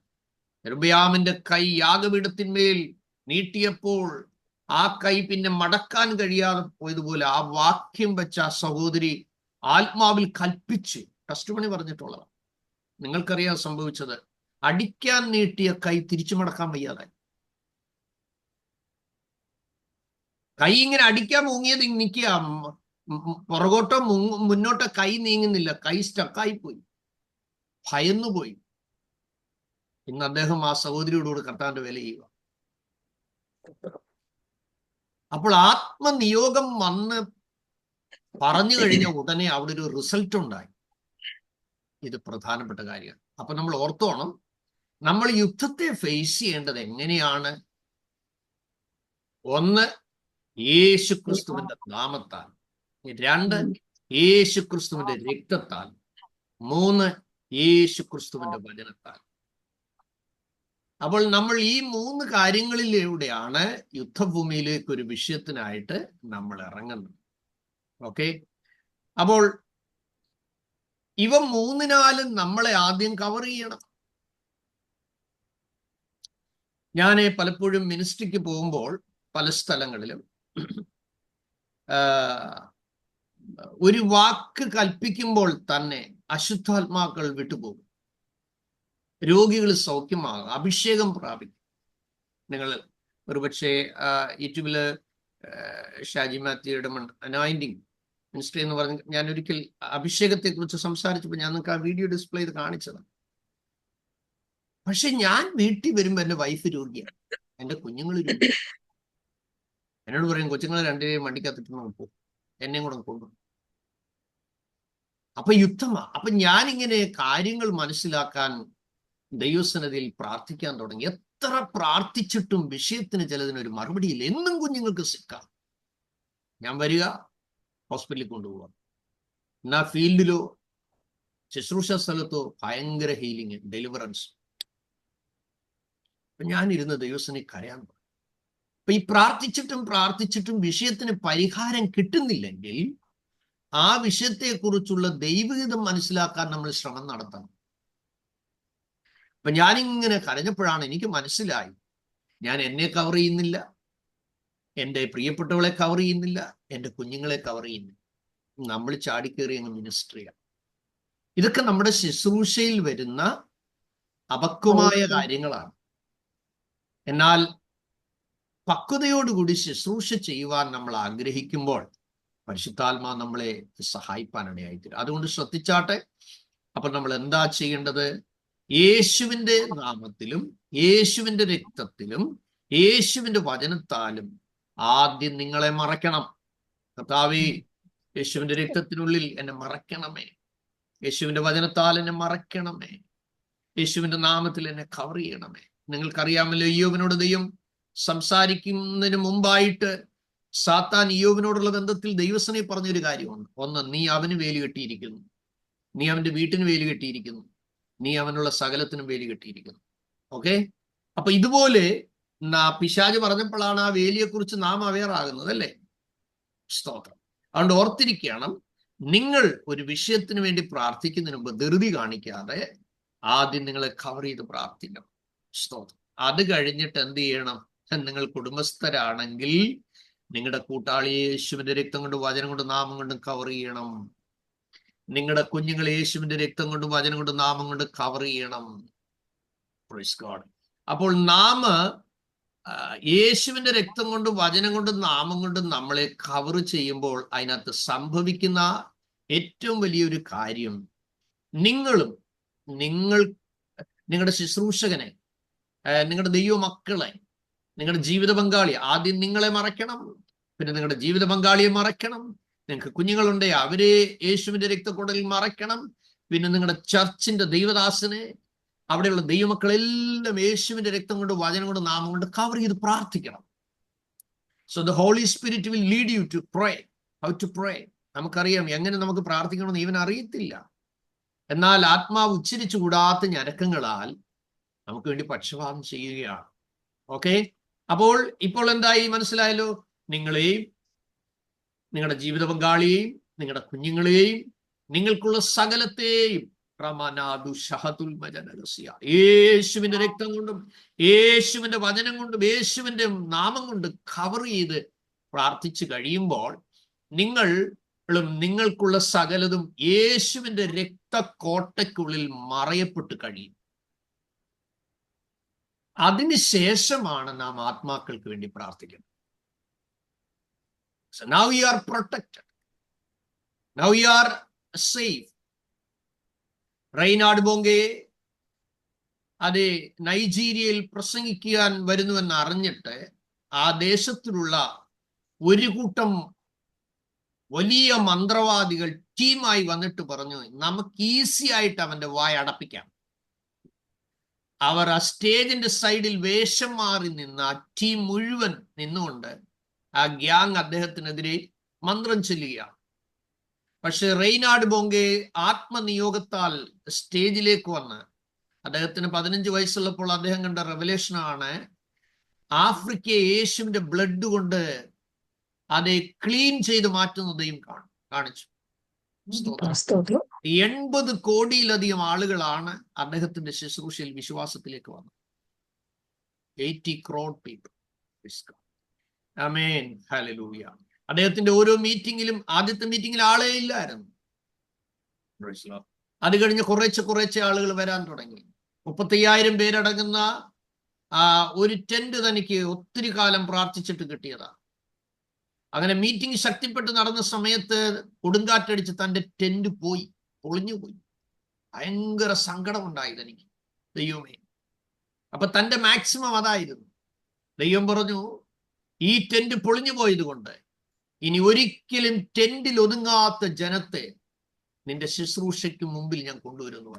യെരൊബെയാമിന്റെ കൈ യാഗപീഠത്തിന്മേൽ നീട്ടിയപ്പോൾ ആ കൈ പിന്നെ മടക്കാൻ കഴിയാതെ പോയതുപോലെ ആ വാക്യം വെച്ച ആ സഹോദരി ആത്മാവിൽ കൽപ്പിച്ച് ടെസ്റ്റ് പണി പറഞ്ഞിട്ടുള്ളതാണ്. നിങ്ങൾക്കറിയാൻ സംഭവിച്ചത്, അടിക്കാൻ നീട്ടിയ കൈ തിരിച്ചു മടക്കാൻ വയ്യാതായി. കൈ ഇങ്ങനെ അടിക്കാൻ മുങ്ങിയത് നിൽക്കുക, പുറകോട്ടോ മുന്നോട്ടോ കൈ നീങ്ങുന്നില്ല. കൈ സ്റ്റക്കായി പോയി, ഭയന്നുപോയി. ഇന്ന് അദ്ദേഹം ആ സഹോദരിയോടുകൂടി കർത്താവിന്റെ വില ചെയ്യുക. അപ്പോൾ ആത്മനിയോഗം വന്ന് പറഞ്ഞു കഴിഞ്ഞ ഉടനെ അവിടെ ഒരു റിസൾട്ട് ഉണ്ടായി. ഇത് പ്രധാനപ്പെട്ട കാര്യമാണ്. അപ്പൊ നമ്മൾ ഓർത്തോണം, നമ്മൾ യുദ്ധത്തെ ഫേസ് ചെയ്യേണ്ടത് എങ്ങനെയാണ്? 1, യേശുക്രിസ്തുവിന്റെ നാമത്താൽ. 2, യേശുക്രിസ്തുവിന്റെ രക്തത്താൽ. 3, യേശുക്രിസ്തുവിന്റെ വചനത്താൽ. അപ്പോൾ നമ്മൾ ഈ 3 കാര്യങ്ങളിലൂടെയാണ് യുദ്ധഭൂമിയിലേക്ക് ഒരു വിഷയത്തിനായിട്ട് നമ്മൾ ഇറങ്ങുന്നത്. ഓക്കെ, അപ്പോൾ ഇവ 3-നാലും നമ്മളെ ആദ്യം കവർ ചെയ്യണം. ഞാൻ പലപ്പോഴും മിനിസ്ട്രിക്ക് പോകുമ്പോൾ പല സ്ഥലങ്ങളിലും ഒരു വാക്ക് കൽപ്പിക്കുമ്പോൾ തന്നെ അശുദ്ധാത്മാക്കൾ വിട്ടുപോകും, രോഗികൾ സൗഖ്യമാകും, അഭിഷേകം പ്രാപിക്കും. നിങ്ങൾ ഒരുപക്ഷെ യൂട്യൂബില് ഷാജി മാത്യുയുടെ അനോയിന്റിങ് മിനിസ്ട്രി എന്ന് പറഞ്ഞ് ഞാൻ ഒരിക്കൽ അഭിഷേകത്തെ കുറിച്ച് സംസാരിച്ചപ്പോൾ ഞാൻ നിങ്ങൾക്ക് ആ വീഡിയോ ഡിസ്പ്ലേ ചെയ്ത് കാണിച്ചതാണ്. പക്ഷെ ഞാൻ വീട്ടിൽ വരുമ്പോ എന്റെ വൈഫ് രോഗിയാണ്, എന്റെ കുഞ്ഞുങ്ങൾ രോഗിയാണ്. എന്നോട് പറയും, കൊച്ചുങ്ങളെ 2 വണ്ടിക്കകത്തിട്ട് പോകും, എന്നെയും കൂടെ കൊണ്ടുപോകും. അപ്പൊ യുദ്ധമാ. അപ്പൊ ഞാനിങ്ങനെ കാര്യങ്ങൾ മനസ്സിലാക്കാൻ ദൈവസന്നിധിയിൽ പ്രാർത്ഥിക്കാൻ തുടങ്ങി. എത്ര പ്രാർത്ഥിച്ചിട്ടും വിഷയത്തിന് ചിലതിനൊരു മറുപടിയില്ല. എന്നും കുഞ്ഞുങ്ങൾക്ക് സിക്കാം. ഞാൻ വരിക, ഹോസ്പിറ്റലിൽ കൊണ്ടുപോവാ. എന്നാ ഫീൽഡിലോ ശുശ്രൂഷ സ്ഥലത്തോ ഭയങ്കര ഹീലിംഗ്, ഡെലിവറൻസ്. ഞാനിരുന്ന ദൈവസനെ കരയാൻ തുടങ്ങി. അപ്പൊ ഈ പ്രാർത്ഥിച്ചിട്ടും വിഷയത്തിന് പരിഹാരം കിട്ടുന്നില്ലെങ്കിൽ ആ വിഷയത്തെക്കുറിച്ചുള്ള ദൈവഹിതം മനസ്സിലാക്കാൻ നമ്മൾ ശ്രമം നടത്തണം. അപ്പൊ ഞാനിങ്ങനെ കരഞ്ഞപ്പോഴാണ് എനിക്ക് മനസ്സിലായി, ഞാൻ എന്നെ കവർ ചെയ്യുന്നില്ല, എൻ്റെ പ്രിയപ്പെട്ടവളെ കവർ ചെയ്യുന്നില്ല, എൻ്റെ കുഞ്ഞുങ്ങളെ കവർ ചെയ്യുന്നില്ല. നമ്മൾ ചാടിക്കേറി അങ്ങ് മിനിസ്ട്രിയാണ്. ഇതൊക്കെ നമ്മുടെ ശുശ്രൂഷയിൽ വരുന്ന അപക്വമായ കാര്യങ്ങളാണ്. എന്നാൽ പക്വതയോടുകൂടി ശുശ്രൂഷ ചെയ്യുവാൻ നമ്മൾ ആഗ്രഹിക്കുമ്പോൾ പരിശുദ്ധാത്മാ നമ്മളെ സഹായിപ്പാനിടയായിത്തീരും. അതുകൊണ്ട് ശ്രദ്ധിച്ചാട്ടെ. അപ്പൊ നമ്മൾ എന്താ ചെയ്യേണ്ടത്? യേശുവിൻ്റെ നാമത്തിലും യേശുവിൻ്റെ രക്തത്തിലും യേശുവിൻ്റെ വചനത്താലും ആദ്യം നിങ്ങളെ മറയ്ക്കണം. കർത്താവേ, യേശുവിൻ്റെ രക്തത്തിനുള്ളിൽ എന്നെ മറയ്ക്കണമേ, യേശുവിൻ്റെ വചനത്താൽ എന്നെ മറയ്ക്കണമേ, യേശുവിൻ്റെ നാമത്തിൽ എന്നെ കവർ ചെയ്യണമേ. നിങ്ങൾക്കറിയാമല്ലോ, ഇയ്യോബിനോട് ദൈവം സംസാരിക്കുന്നതിന് മുമ്പായിട്ട് സാത്താൻ ഇയ്യോബിനോടുള്ള ബന്ധത്തിൽ ദൈവസനെ പറഞ്ഞൊരു കാര്യമുണ്ട്. ഒന്ന്, നീ അവന് വേലി കെട്ടിയിരിക്കുന്നു, നീ അവന്റെ വീട്ടിന് വേലി കെട്ടിയിരിക്കുന്നു, നീ അവനുള്ള സകലത്തിനും വേലി കെട്ടിയിരിക്കുന്നു. ഓക്കെ. അപ്പൊ ഇതുപോലെ പിശാച് പറഞ്ഞപ്പോഴാണ് ആ വേലിയെക്കുറിച്ച് നാം അവെയർ ആകുന്നത്, അല്ലേ? സ്തോത്രം. അതുകൊണ്ട് ഓർത്തിരിക്കണം, നിങ്ങൾ ഒരു വിഷയത്തിന് വേണ്ടി പ്രാർത്ഥിക്കുന്നതിന് മുമ്പ് ധൃതി കാണിക്കാതെ ആദ്യം നിങ്ങളെ കവർ ചെയ്ത് പ്രാർത്ഥിക്കണം. സ്തോത്രം. അത് കഴിഞ്ഞിട്ട് എന്ത് ചെയ്യണം? നിങ്ങൾ കുടുംബസ്ഥരാണെങ്കിൽ നിങ്ങളുടെ കൂട്ടാളിയെ യേശുവിന്റെ രക്തം കൊണ്ട്, വചനം കൊണ്ട്, നാമം കൊണ്ടും കവർ ചെയ്യണം. നിങ്ങളുടെ കുഞ്ഞുങ്ങളെ യേശുവിന്റെ രക്തം കൊണ്ട്, വചനം കൊണ്ട്, നാമം കൊണ്ട് കവർ ചെയ്യണം. Praise God. അപ്പോൾ നാം യേശുവിന്റെ രക്തം കൊണ്ട്, വചനം കൊണ്ടും, നാമം കൊണ്ടും നമ്മളെ കവർ ചെയ്യുമ്പോൾ അതിനകത്ത് സംഭവിക്കുന്ന ഏറ്റവും വലിയൊരു കാര്യം, നിങ്ങളുടെ ശുശ്രൂഷകനെ, നിങ്ങളുടെ ദൈവമക്കളെ, നിങ്ങളുടെ ജീവിത പങ്കാളി, ആദ്യം നിങ്ങളെ മറയ്ക്കണം, പിന്നെ നിങ്ങളുടെ ജീവിത പങ്കാളിയെ മറയ്ക്കണം. നിങ്ങൾക്ക് കുഞ്ഞുങ്ങളുണ്ടെ അവരെ യേശുവിന്റെ രക്തക്കൊടലിൽ മറയ്ക്കണം. പിന്നെ നിങ്ങളുടെ ചർച്ചിന്റെ ദൈവദാസനെ, അവിടെയുള്ള ദൈവമക്കളെല്ലാം യേശുവിന്റെ രക്തം കൊണ്ട്, വചനം കൊണ്ട്, നാമം കൊണ്ട് കവർ ചെയ്ത് പ്രാർത്ഥിക്കണം. So the Holy Spirit will lead you to pray. How to pray നമുക്കറിയാം. എങ്ങനെ നമുക്ക് പ്രാർത്ഥിക്കണമെന്ന് ഇവൻ അറിയത്തില്ല. എന്നാൽ ആത്മാവ് ഉച്ചരിച്ചു കൂടാത്ത ഞരക്കങ്ങളാൽ നമുക്ക് വേണ്ടി പക്ഷപാതം ചെയ്യുകയാണ്. ഓക്കെ. അപ്പോൾ ഇപ്പോൾ എന്തായി മനസ്സിലായല്ലോ? നിങ്ങളെയും നിങ്ങളുടെ ജീവിത പങ്കാളിയെയും നിങ്ങളുടെ കുഞ്ഞുങ്ങളെയും നിങ്ങൾക്കുള്ള സകലത്തെയും യേശുവിന്റെ രക്തം കൊണ്ടും യേശുവിന്റെ വചനം കൊണ്ടും യേശുവിന്റെ നാമം കൊണ്ട് കവർ ചെയ്ത് പ്രാർത്ഥിച്ചു കഴിയുമ്പോൾ നിങ്ങൾക്കുള്ള സകലതും യേശുവിന്റെ രക്തക്കോട്ടയ്ക്കുള്ളിൽ മറയപ്പെട്ട് കഴിയും. അതിനുശേഷമാണ് നാം ആത്മാക്കൾക്ക് വേണ്ടി പ്രാർത്ഥിക്കുന്നത്. So now you are protected. Now you are safe. റെയ്നാർഡ് ബോംഗെ അത് നൈജീരിയയിൽ പ്രസംഗിക്കാൻ വരുന്നുവെന്ന് അറിഞ്ഞിട്ട് ആ ദേശത്തിലുള്ള ഒരു കൂട്ടം വലിയ മന്ത്രവാദികൾ ടീമായി വന്നിട്ട് പറഞ്ഞു, നമുക്ക് ഈസി ആയിട്ട് അവന്റെ വായ അടപ്പിക്കാം. അവർ ആ സ്റ്റേജിന്റെ സൈഡിൽ വേഷം മാറി നിന്ന് ആ ടീം മുഴുവൻ നിന്നുകൊണ്ട് ആ ഗ്യാങ് അദ്ദേഹത്തിനെതിരെ മന്ത്രം ചൊല്ലുകയാണ്. പക്ഷെ റെയ്നാർഡ് ബോംഗെ ആത്മനിയോഗത്താൽ സ്റ്റേജിലേക്ക് വന്ന്, അദ്ദേഹത്തിന് 15 വയസ്സുള്ളപ്പോൾ അദ്ദേഹം കണ്ട റെവലേഷനാണ്, ആഫ്രിക്കയെ യേശുവിന്റെ ബ്ലഡ് കൊണ്ട് അതെ ക്ലീൻ ചെയ്ത് മാറ്റുന്നதையும் കാണിച്ചു. 80 കോടിയിലധികം ആളുകളാണ് അദ്ദേഹത്തിന്റെ ശുശ്രൂഷയിൽ വിശ്വാസത്തിലേക്ക് വന്നത്. 80 crore people. ആമേൻ, ഹല്ലേലൂയ. അദ്ദേഹത്തിന്റെ ഓരോ മീറ്റിംഗിലും, ആദ്യത്തെ മീറ്റിംഗിൽ ആളേ ഇല്ലായിരുന്നു. അത് കഴിഞ്ഞ് കുറേശ്ശെ ആളുകൾ വരാൻ തുടങ്ങി. 35,000 പേരടങ്ങുന്ന ഒരു ടെന്റ് തനിക്ക് ഒത്തിരി കാലം പ്രാർത്ഥിച്ചിട്ട് കിട്ടിയതാണ്. അങ്ങനെ മീറ്റിംഗ് ശക്തിപ്പെട്ട് നടന്ന സമയത്ത് കൊടുങ്കാറ്റടിച്ച് തൻ്റെ ടെന്റ് പൊളിഞ്ഞുപോയി. ഭയങ്കര സങ്കടമുണ്ടായി തനിക്ക്. ദൈവമേ, അപ്പൊ തൻ്റെ മാക്സിമം അതായിരുന്നു. ദൈവം പറഞ്ഞു, ഈ ടെന്റ് പൊളിഞ്ഞു പോയത് കൊണ്ട് ഇനി ഒരിക്കലും ടെന്റിൽ ഒതുങ്ങാത്ത ജനത്തെ നിന്റെ ശുശ്രൂഷയ്ക്ക് മുമ്പിൽ ഞാൻ കൊണ്ടുവരുന്നു.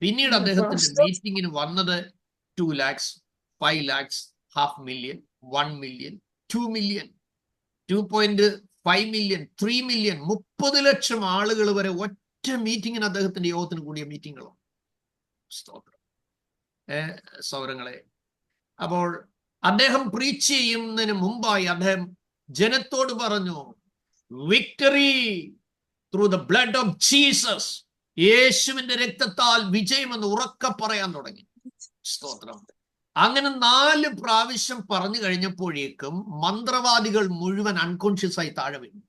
പിന്നീട് അദ്ദേഹത്തിന്റെ മീറ്റിങ്ങിന് വന്നത് 2 lakhs 5 lakhs, 500,000, 1 million, 2 million, 2.5 million, 3 million, 30 ലക്ഷം ആളുകൾ വരെ ഒറ്റ മീറ്റിങ്ങിന് അദ്ദേഹത്തിന്റെ യോഗത്തിന് കൂടിയ മീറ്റിങ്ങുകളോ. സ്തോത്രം. സൗരങ്ങളെ, അപ്പോൾ അദ്ദേഹം പ്രീച്ച് ചെയ്യുന്നതിന് മുമ്പായി അദ്ദേഹം ജനത്തോട് പറഞ്ഞു, victory through the blood of Jesus, യേശുവിന്റെ രക്തത്താൽ വിജയമെന്ന് ഉറക്കെ പറയാൻ തുടങ്ങി. സ്തോത്രം. അങ്ങനെ 4 പ്രാവശ്യം പറഞ്ഞു കഴിഞ്ഞപ്പോഴേക്കും മന്ത്രവാദികൾ മുഴുവൻ അൺകോൺഷ്യസ് ആയി താഴെ വീണു.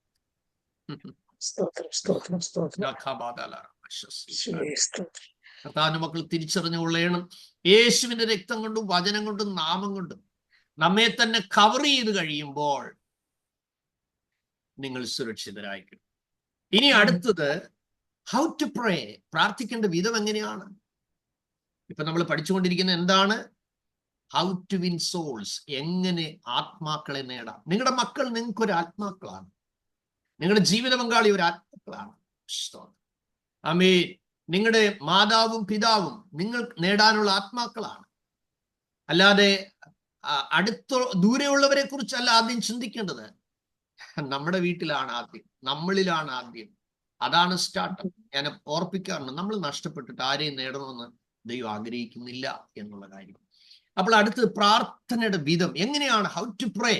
കർത്താവിന്റെ മക്കൾ തിരിച്ചറിഞ്ഞുകൊള്ളേണം, യേശുവിന്റെ രക്തം കൊണ്ടും വചനം കൊണ്ടും നാമം കൊണ്ടും നമ്മെ തന്നെ കവർ ചെയ്ത് കഴിയുമ്പോൾ നിങ്ങൾ സുരക്ഷിതരായിരിക്കും. ഇനി അടുത്തത് ഹൗ ടു പ്രേ, പ്രാർത്ഥിക്കേണ്ട വിധം എങ്ങനെയാണ്. ഇപ്പൊ നമ്മൾ പഠിച്ചുകൊണ്ടിരിക്കുന്ന എന്താണ്? ഹൗ ടു വിൻ സോൾസ്, എങ്ങനെ ആത്മാക്കളെ നേടാം. നിങ്ങളുടെ മക്കൾ നിങ്ങൾക്കൊരു ആത്മാക്കളാണ്, നിങ്ങളുടെ ജീവിത പങ്കാളി ഒരു ആത്മാക്കളാണ്. ആമേൻ. നിങ്ങളുടെ മാതാവും പിതാവും നിങ്ങൾ നേടാനുള്ള ആത്മാക്കളാണ്. അല്ലാതെ ദൂരെയുള്ളവരെ കുറിച്ചല്ല ആദ്യം ചിന്തിക്കേണ്ടത്. നമ്മുടെ വീട്ടിലാണ് ആദ്യം, നമ്മളിലാണ് ആദ്യം. അതാണ് സ്റ്റാർട്ടപ്പ്. ഞാൻ ഓർപ്പിക്കാറുണ്ട്, നമ്മൾ നഷ്ടപ്പെട്ടിട്ട് ആരെയും നേടണമെന്ന് ദൈവം ആഗ്രഹിക്കുന്നില്ല എന്നുള്ള കാര്യം. അപ്പോൾ അടുത്ത് പ്രാർത്ഥനയുടെ വിധം എങ്ങനെയാണ്? ഹൗ ടു പ്രേ,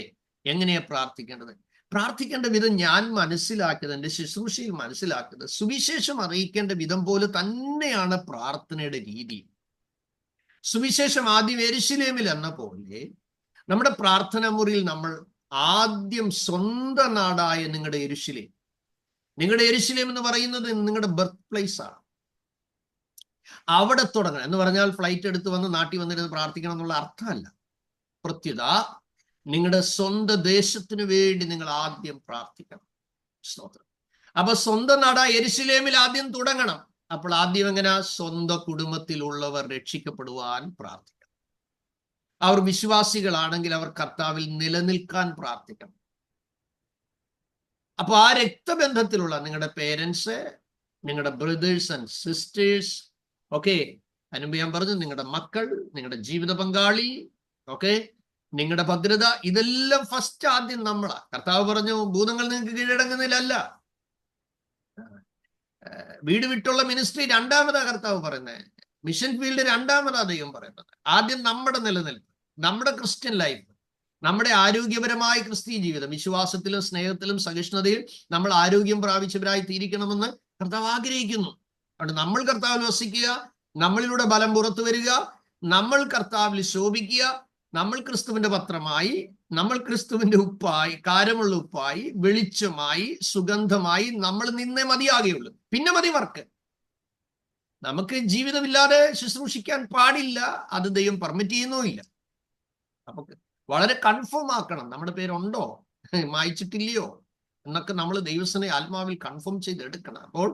എങ്ങനെയാ പ്രാർത്ഥിക്കേണ്ടത്? പ്രാർത്ഥിക്കേണ്ട വിധം ഞാൻ മനസ്സിലാക്കിയത്, എൻ്റെ ശുശ്രൂഷയിൽ മനസ്സിലാക്കിയത്, സുവിശേഷം അറിയിക്കേണ്ട വിധം പോലെ തന്നെയാണ് പ്രാർത്ഥനയുടെ രീതി. സുവിശേഷം ആദ്യം യെരുശലേമിൽ എന്ന പോലെ നമ്മുടെ പ്രാർത്ഥന മുറിയിൽ നമ്മൾ ആദ്യം സ്വന്തം നാടായ നിങ്ങളുടെ യെരുശലേം, നിങ്ങളുടെ യെരുശലേം എന്ന് പറയുന്നത് നിങ്ങളുടെ ബർത്ത് പ്ലേസ് ആണ്. അവിടെ തുടങ്ങണം എന്ന് പറഞ്ഞാൽ ഫ്ലൈറ്റ് എടുത്ത് വന്ന് നാട്ടിൽ വന്നിരുന്ന് പ്രാർത്ഥിക്കണം എന്നുള്ള അർത്ഥമല്ല. പ്രത്യുത നിങ്ങളുടെ സ്വന്തം ദേശത്തിന് വേണ്ടി നിങ്ങൾ ആദ്യം പ്രാർത്ഥിക്കണം. സ്തോത്രം. അപ്പൊ സ്വന്തം നാടാ യെരുശലേമിൽ ആദ്യം തുടങ്ങണം. അപ്പോൾ ആദ്യം എങ്ങനെ? സ്വന്തം കുടുംബത്തിലുള്ളവർ രക്ഷിക്കപ്പെടുവാൻ പ്രാർത്ഥിക്കണം. അവർ വിശ്വാസികളാണെങ്കിൽ അവർ കർത്താവിൽ നിലനിൽക്കാൻ പ്രാർത്ഥിക്കണം. അപ്പൊ ആ രക്തബന്ധത്തിലുള്ള നിങ്ങളുടെ പേരൻസ്, നിങ്ങളുടെ ബ്രദേഴ്സ് ആൻഡ് സിസ്റ്റേഴ്സ്, ഓക്കെ, അതിനുമ്പ് ഞാൻ പറഞ്ഞു നിങ്ങളുടെ മക്കൾ, നിങ്ങളുടെ ജീവിത പങ്കാളി, ഓക്കെ, നിങ്ങളുടെ ഭദ്രത, ഇതെല്ലാം ഫസ്റ്റ് ആദ്യം നമ്മളാ. കർത്താവ് പറഞ്ഞു, ഭൂതങ്ങൾ നിങ്ങൾക്ക് കീഴടങ്ങുന്നില്ലല്ല. വീട് വിട്ടുള്ള മിനിസ്ട്രി രണ്ടാമതാ കർത്താവ് പറയുന്നത്. മിഷൻ ഫീൽഡ് രണ്ടാമതാ ദൈവം പറയുന്നത്. ആദ്യം നമ്മുടെ നിലനിൽപ്പ്, നമ്മുടെ ക്രിസ്ത്യൻ ലൈഫ്, നമ്മുടെ ആരോഗ്യപരമായ ക്രിസ്തീയ ജീവിതം, വിശ്വാസത്തിലും സ്നേഹത്തിലും സഹിഷ്ണുതയും നമ്മൾ ആരോഗ്യം പ്രാപിച്ചവരായി തീരിക്കണമെന്ന് കർത്താവ് ആഗ്രഹിക്കുന്നു. അതുകൊണ്ട് നമ്മൾ കർത്താവിൽ വസിക്കുക, നമ്മളിലൂടെ ബലം പുറത്തു വരിക, നമ്മൾ കർത്താവിൽ ശോഭിക്കുക, നമ്മൾ ക്രിസ്തുവിന്റെ പത്രമായി, നമ്മൾ ക്രിസ്തുവിന്റെ ഉപ്പായി, കാരമുള്ള ഉപ്പായി, വെളിച്ചമായി, സുഗന്ധമായി നമ്മൾ നിന്നേ മതിയാകുകയുള്ളൂ. പിന്നെ മതി വർക്ക്. നമുക്ക് ജീവിതമില്ലാതെ ശുശ്രൂഷിക്കാൻ പാടില്ല. അത് ദൈവം പെർമിറ്റ് ചെയ്യുന്നുമില്ല. അപ്പൊ വളരെ കൺഫേം ആക്കണം, നമ്മുടെ പേരുണ്ടോ, മായിച്ചിട്ടില്ലയോ എന്നൊക്കെ നമ്മൾ ദൈവസനെ ആത്മാവിൽ കൺഫേം ചെയ്ത് എടുക്കണം. അപ്പോൾ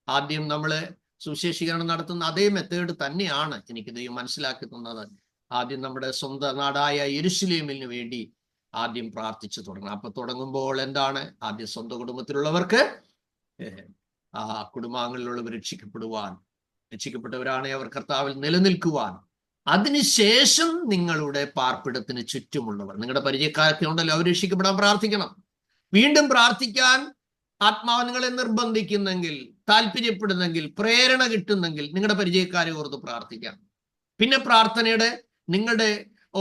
ആദ്യം നമ്മള് സുവിശേഷീകരണം നടത്തുന്ന അതേ മെത്തേഡ് തന്നെയാണ് എനിക്ക് ദൈവം മനസ്സിലാക്കി തന്നത്. ആദ്യം നമ്മുടെ സ്വന്തം നാടായ യെരുശലേമിന് വേണ്ടി ആദ്യം പ്രാർത്ഥിച്ചു തുടങ്ങണം. അപ്പൊ തുടങ്ങുമ്പോൾ എന്താണ്? ആദ്യം സ്വന്തം കുടുംബത്തിലുള്ളവർക്ക്, ആ കുടുംബാംഗങ്ങളിലുള്ളവർ രക്ഷിക്കപ്പെട്ടവരാണ് അവർ കർത്താവിൽ നിലനിൽക്കുവാൻ. അതിനുശേഷം നിങ്ങളുടെ പാർപ്പിടത്തിന് ചുറ്റുമുള്ളവർ, നിങ്ങളുടെ പരിചയക്കാരൊക്കെ ഉണ്ടല്ലോ, അവർ രക്ഷിക്കപ്പെടാൻ പ്രാർത്ഥിക്കണം. വീണ്ടും പ്രാർത്ഥിക്കാൻ ആത്മാവ് നിങ്ങളെ നിർബന്ധിക്കുന്നെങ്കിൽ, താല്പര്യപ്പെടുന്നെങ്കിൽ, പ്രേരണ കിട്ടുന്നെങ്കിൽ നിങ്ങളുടെ പരിചയക്കാരെ ഓർത്ത് പ്രാർത്ഥിക്കാം. പിന്നെ പ്രാർത്ഥനയുടെ നിങ്ങളുടെ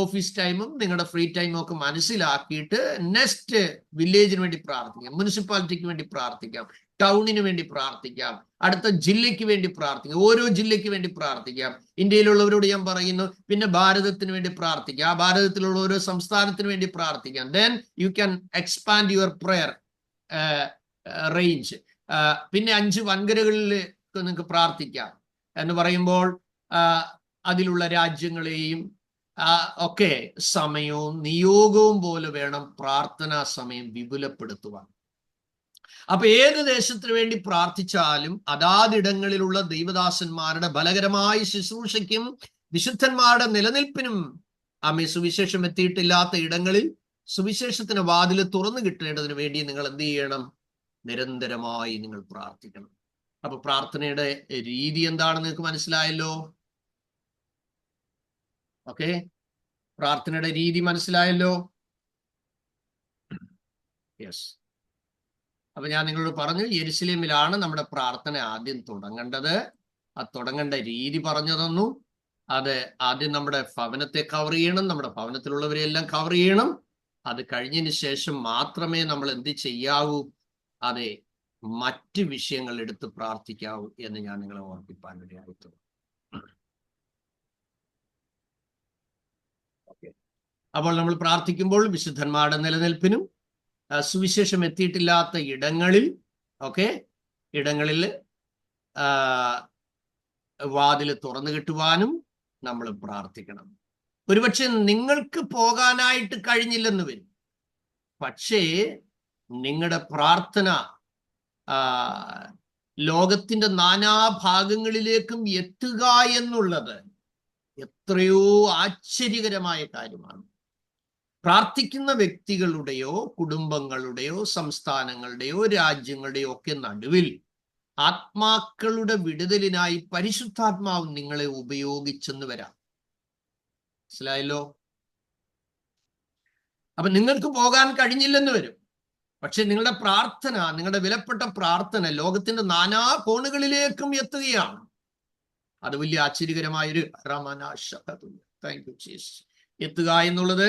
ഓഫീസ് ടൈമും നിങ്ങളുടെ ഫ്രീ ടൈമും ഒക്കെ മനസ്സിലാക്കിയിട്ട് നെക്സ്റ്റ് വില്ലേജിന് വേണ്ടി പ്രാർത്ഥിക്കാം, മുനിസിപ്പാലിറ്റിക്ക് വേണ്ടി പ്രാർത്ഥിക്കാം, ടൗണിന് വേണ്ടി പ്രാർത്ഥിക്കാം, അടുത്ത ജില്ലയ്ക്ക് വേണ്ടി പ്രാർത്ഥിക്കാം, ഓരോ ജില്ലയ്ക്ക് വേണ്ടി പ്രാർത്ഥിക്കാം. ഇന്ത്യയിലുള്ളവരോട് ഞാൻ പറയുന്നു, പിന്നെ ഭാരതത്തിന് വേണ്ടി പ്രാർത്ഥിക്കാം, ആ ഭാരതത്തിലുള്ള ഓരോ സംസ്ഥാനത്തിന് വേണ്ടി പ്രാർത്ഥിക്കാം. Then you can expand your prayer range. പിന്നെ 5 വൻകരകളിൽ നിങ്ങൾക്ക് പ്രാർത്ഥിക്കാം എന്ന് പറയുമ്പോൾ അതിലുള്ള രാജ്യങ്ങളെയും ഒക്കെ സമയവും നിയോഗവും പോലെ വേണം പ്രാർത്ഥനാ സമയം വിപുലപ്പെടുത്തുവാൻ. അപ്പൊ ഏത് ദേശത്തിന് വേണ്ടി പ്രാർത്ഥിച്ചാലും അതാതിടങ്ങളിലുള്ള ദൈവദാസന്മാരുടെ ബലകരമായ ശുശ്രൂഷയ്ക്കും വിശുദ്ധന്മാരുടെ നിലനിൽപ്പിനും ആമേ സുവിശേഷം എത്തിയിട്ടില്ലാത്ത ഇടങ്ങളിൽ സുവിശേഷത്തിന് വാതിൽ തുറന്നു കിട്ടേണ്ടതിന് വേണ്ടി നിങ്ങൾ എന്ത് ചെയ്യണം? നിരന്തരമായി നിങ്ങൾ പ്രാർത്ഥിക്കണം. അപ്പൊ പ്രാർത്ഥനയുടെ രീതി എന്താണെന്ന് നിങ്ങൾക്ക് മനസ്സിലായല്ലോ. ഓക്കെ, പ്രാർത്ഥനയുടെ രീതി മനസ്സിലായല്ലോ? യെസ്. അപ്പൊ ഞാൻ നിങ്ങളോട് പറഞ്ഞു, യെരുശലേമിലാണ് നമ്മുടെ പ്രാർത്ഥന ആദ്യം തുടങ്ങേണ്ടത്. ആ തുടങ്ങേണ്ട രീതി പറഞ്ഞു തന്നു. അത് ആദ്യം നമ്മുടെ ഭവനത്തെ കവർ ചെയ്യണം, നമ്മുടെ ഭവനത്തിലുള്ളവരെല്ലാം കവർ ചെയ്യണം. അത് കഴിഞ്ഞതിന് ശേഷം മാത്രമേ നമ്മൾ എന്ത് ചെയ്യാവൂ? അതെ, മറ്റ് വിഷയങ്ങൾ എടുത്ത് പ്രാർത്ഥിക്കാവൂ എന്ന് ഞാൻ നിങ്ങളെ ഓർപ്പിപ്പാൻ ഇടയായിട്ടുണ്ട്. അപ്പോൾ നമ്മൾ പ്രാർത്ഥിക്കുമ്പോൾ വിശുദ്ധന്മാരുടെ നിലനിൽപ്പിനും സുവിശേഷം എത്തിയിട്ടില്ലാത്ത ഇടങ്ങളിൽ ഇടങ്ങളിൽ വാതിൽ തുറന്നു കിട്ടുവാനും നമ്മൾ പ്രാർത്ഥിക്കണം. ഒരുപക്ഷെ നിങ്ങൾക്ക് പോകാനായിട്ട് കഴിഞ്ഞില്ലെന്ന് വരും, പക്ഷേ നിങ്ങളുടെ പ്രാർത്ഥന ലോകത്തിന്റെ നാനാഭാഗങ്ങളിലേക്കും എത്തുക എന്നുള്ളത് എത്രയോ ആശ്ചര്യകരമായ കാര്യമാണ്. പ്രാർത്ഥിക്കുന്ന വ്യക്തികളുടെയോ കുടുംബങ്ങളുടെയോ സംസ്ഥാനങ്ങളുടെയോ രാജ്യങ്ങളുടെയോ ഒക്കെ നടുവിൽ ആത്മാക്കളുടെ വിടുതലിനായി പരിശുദ്ധാത്മാവ് നിങ്ങളെ ഉപയോഗിച്ചെന്ന് വരാം. മനസ്സിലായല്ലോ? അപ്പൊ നിങ്ങൾക്ക് പോകാൻ കഴിഞ്ഞില്ലെന്ന് വരും, പക്ഷെ നിങ്ങളുടെ പ്രാർത്ഥന, നിങ്ങളുടെ വിലപ്പെട്ട പ്രാർത്ഥന ലോകത്തിന്റെ നാനാ കോണുകളിലേക്കും എത്തുകയാണ്. അത് വലിയ ആശ്ചര്യകരമായൊരു എത്തുക എന്നുള്ളത്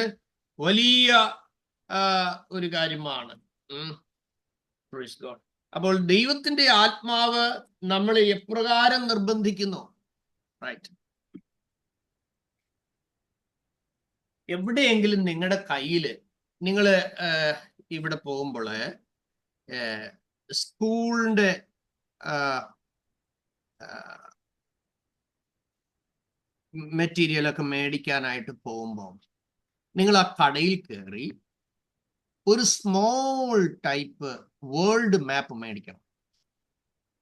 വലിയ ഒരു കാര്യമാണ്. അപ്പോൾ ദൈവത്തിന്റെ ആത്മാവ് നമ്മളെ എപ്രകാരം നിർബന്ധിക്കുന്നു? റൈറ്റ്. എവിടെയെങ്കിലും നിങ്ങളുടെ കയ്യില് നിങ്ങൾ ഇവിടെ പോകുമ്പോൾ സ്കൂളിന്റെ മെറ്റീരിയലൊക്കെ മേടിക്കാനായിട്ട് പോകുമ്പോൾ നിങ്ങൾ ആ കടയിൽ കയറി ഒരു സ്മോൾ ടൈപ്പ് വേൾഡ് മാപ്പ് മേടിക്കണം.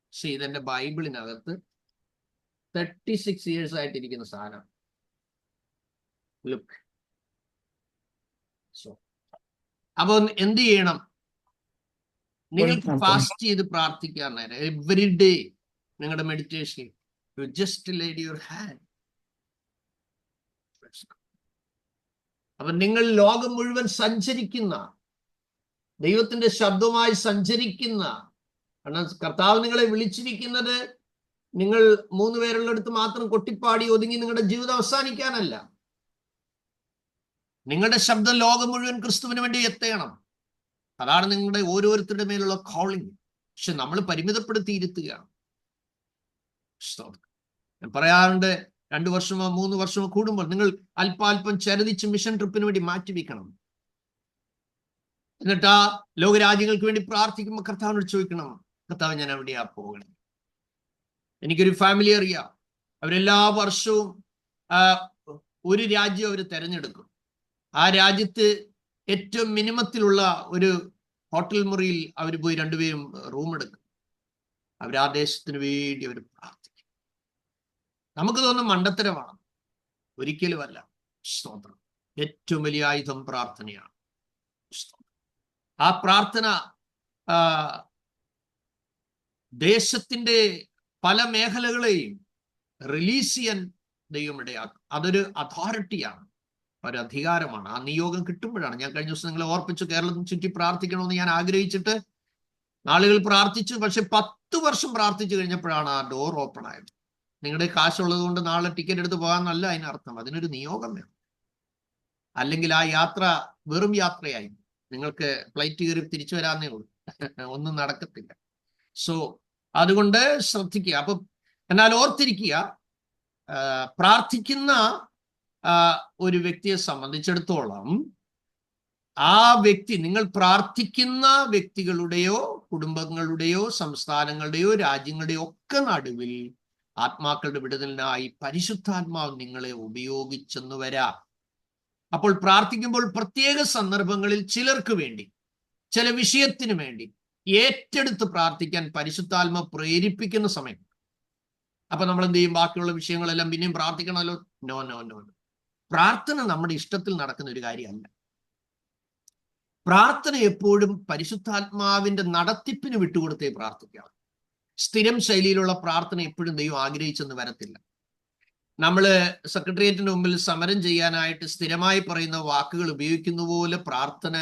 പക്ഷെ ഇതെന്റെ ബൈബിളിനകത്ത് 36 years ആയിട്ടിരിക്കുന്ന സാധനം. ലുക്ക്. അപ്പൊ എന്ത് ചെയ്യണം? നിങ്ങൾക്ക് ഫാസ്റ്റ് ചെയ്ത് പ്രാർത്ഥിക്കാൻ നേരം എവറി ഡേ നിങ്ങളുടെ meditation you just laid your hand. അപ്പൊ നിങ്ങൾ ലോകം മുഴുവൻ സഞ്ചരിക്കുന്ന, ദൈവത്തിന്റെ ശബ്ദമായി സഞ്ചരിക്കുന്ന, കാരണം കർത്താവ് നിങ്ങളെ വിളിച്ചിരിക്കുന്നത് നിങ്ങൾ 3 പേരുള്ളടുത്ത് മാത്രം കൊട്ടിപ്പാടി ഒതുങ്ങി നിങ്ങളുടെ ജീവിതം അവസാനിക്കാനല്ല. നിങ്ങളുടെ ശബ്ദം ലോകം മുഴുവൻ ക്രിസ്തുവിന് വേണ്ടി എത്തണം. അതാണ് നിങ്ങളുടെ ഓരോരുത്തരുടെ മേലുള്ള കോളിംഗ്. പക്ഷെ നമ്മൾ പരിമിതപ്പെടുത്തിയിരുത്തുകയാണ്. ഞാൻ പറയാറുണ്ട്, 2 വർഷമോ 3 വർഷമോ കൂടുമ്പോൾ നിങ്ങൾ അല്പാൽപ്പം ചരിതിച്ച് മിഷൻ ട്രിപ്പിന് വേണ്ടി മാറ്റിവെക്കണം. എന്നിട്ട് ആ ലോകരാജ്യങ്ങൾക്ക് വേണ്ടി പ്രാർത്ഥിക്കുമ്പോൾ കർത്താവിനോട് ചോദിക്കണം, കർത്താവ് ഞാൻ എവിടെയാ പോകണം? എനിക്കൊരു ഫാമിലി അറിയാം, അവരെല്ലാ വർഷവും ഒരു രാജ്യം അവർ തിരഞ്ഞെടുക്കും. ആ രാജ്യത്ത് ഏറ്റവും മിനിമത്തിലുള്ള ഒരു ഹോട്ടൽ മുറിയിൽ അവർ പോയി 2 പേരും റൂം എടുക്കും. അവർ ആ ദേശത്തിന് വേണ്ടി അവർ പ്രാർത്ഥിക്കും. നമുക്ക് തോന്നും മണ്ടത്തരമാണ്, ഒരിക്കലുമല്ല. സ്തോത്രം. ഏറ്റവും വലിയ ആയുധം പ്രാർത്ഥനയാണ്. ആ പ്രാർത്ഥന ദേശത്തിന്റെ പല മേഖലകളെയും റിലീസ് ചെയ്യാൻ ദൈവം ഇടയാക്കും. അതൊരു അതോറിറ്റിയാണ്, ഒരു അധികാരമാണ്. ആ നിയോഗം കിട്ടുമ്പോഴാണ്. ഞാൻ കഴിഞ്ഞ ദിവസം നിങ്ങളെ ഓർപ്പിച്ചു, കേരളത്തിൽ ചുറ്റി പ്രാർത്ഥിക്കണമെന്ന് ഞാൻ ആഗ്രഹിച്ചിട്ട് നാളുകൾ പ്രാർത്ഥിച്ചു. പക്ഷെ 10 വർഷം പ്രാർത്ഥിച്ചു കഴിഞ്ഞപ്പോഴാണ് ആ ഡോർ ഓപ്പൺ ആയത്. നിങ്ങളുടെ കാശുള്ളത് കൊണ്ട് നാളെ ടിക്കറ്റ് എടുത്ത് പോകാമെന്നല്ല അതിനർത്ഥം. അതിനൊരു നിയോഗം വേണം. അല്ലെങ്കിൽ ആ യാത്ര വെറും യാത്രയായി. നിങ്ങൾക്ക് ഫ്ലൈറ്റ് കയറി തിരിച്ചു വരാന്നേ ഉള്ളൂ, ഒന്നും നടക്കത്തില്ല. സോ അതുകൊണ്ട് ശ്രദ്ധിക്കുക. അപ്പൊ എന്നാൽ ഓർത്തിരിക്കുക, പ്രാർത്ഥിക്കുന്ന ഒരു വ്യക്തിയെ സംബന്ധിച്ചിടത്തോളം ആ വ്യക്തി, നിങ്ങൾ പ്രാർത്ഥിക്കുന്ന വ്യക്തികളുടെയോ കുടുംബങ്ങളുടെയോ സംസ്ഥാനങ്ങളുടെയോ രാജ്യങ്ങളുടെയോ ഒക്കെ നടുവിൽ ആത്മാക്കളുടെ വിടുതലിനായി പരിശുദ്ധാത്മാവ് നിങ്ങളെ ഉപയോഗിച്ചെന്ന് വരാം. അപ്പോൾ പ്രാർത്ഥിക്കുമ്പോൾ പ്രത്യേക സന്ദർഭങ്ങളിൽ ചിലർക്ക് വേണ്ടി, ചില വിഷയത്തിന് വേണ്ടി ഏറ്റെടുത്ത് പ്രാർത്ഥിക്കാൻ പരിശുദ്ധാത്മാവ് പ്രേരിപ്പിക്കുന്ന സമയം. അപ്പൊ നമ്മൾ എന്ത് ചെയ്യും? ബാക്കിയുള്ള വിഷയങ്ങളെല്ലാം പിന്നെയും പ്രാർത്ഥിക്കണമല്ലോ? No no no. പ്രാർത്ഥന നമ്മുടെ ഇഷ്ടത്തിൽ നടക്കുന്ന ഒരു കാര്യമല്ല. പ്രാർത്ഥന എപ്പോഴും പരിശുദ്ധാത്മാവിന്റെ നടത്തിപ്പിന് വിട്ടുകൊടുത്തേ പ്രാർത്ഥിക്കാം. സ്ഥിരം ശൈലിയിലുള്ള പ്രാർത്ഥന എപ്പോഴും ദൈവം ആഗ്രഹിച്ചെന്ന് വരത്തില്ല. നമ്മള് സെക്രട്ടേറിയറ്റിന് മുമ്പിൽ സമരം ചെയ്യാനായിട്ട് സ്ഥിരമായി പറയുന്ന വാക്കുകൾ ഉപയോഗിക്കുന്ന പോലെ പ്രാർത്ഥന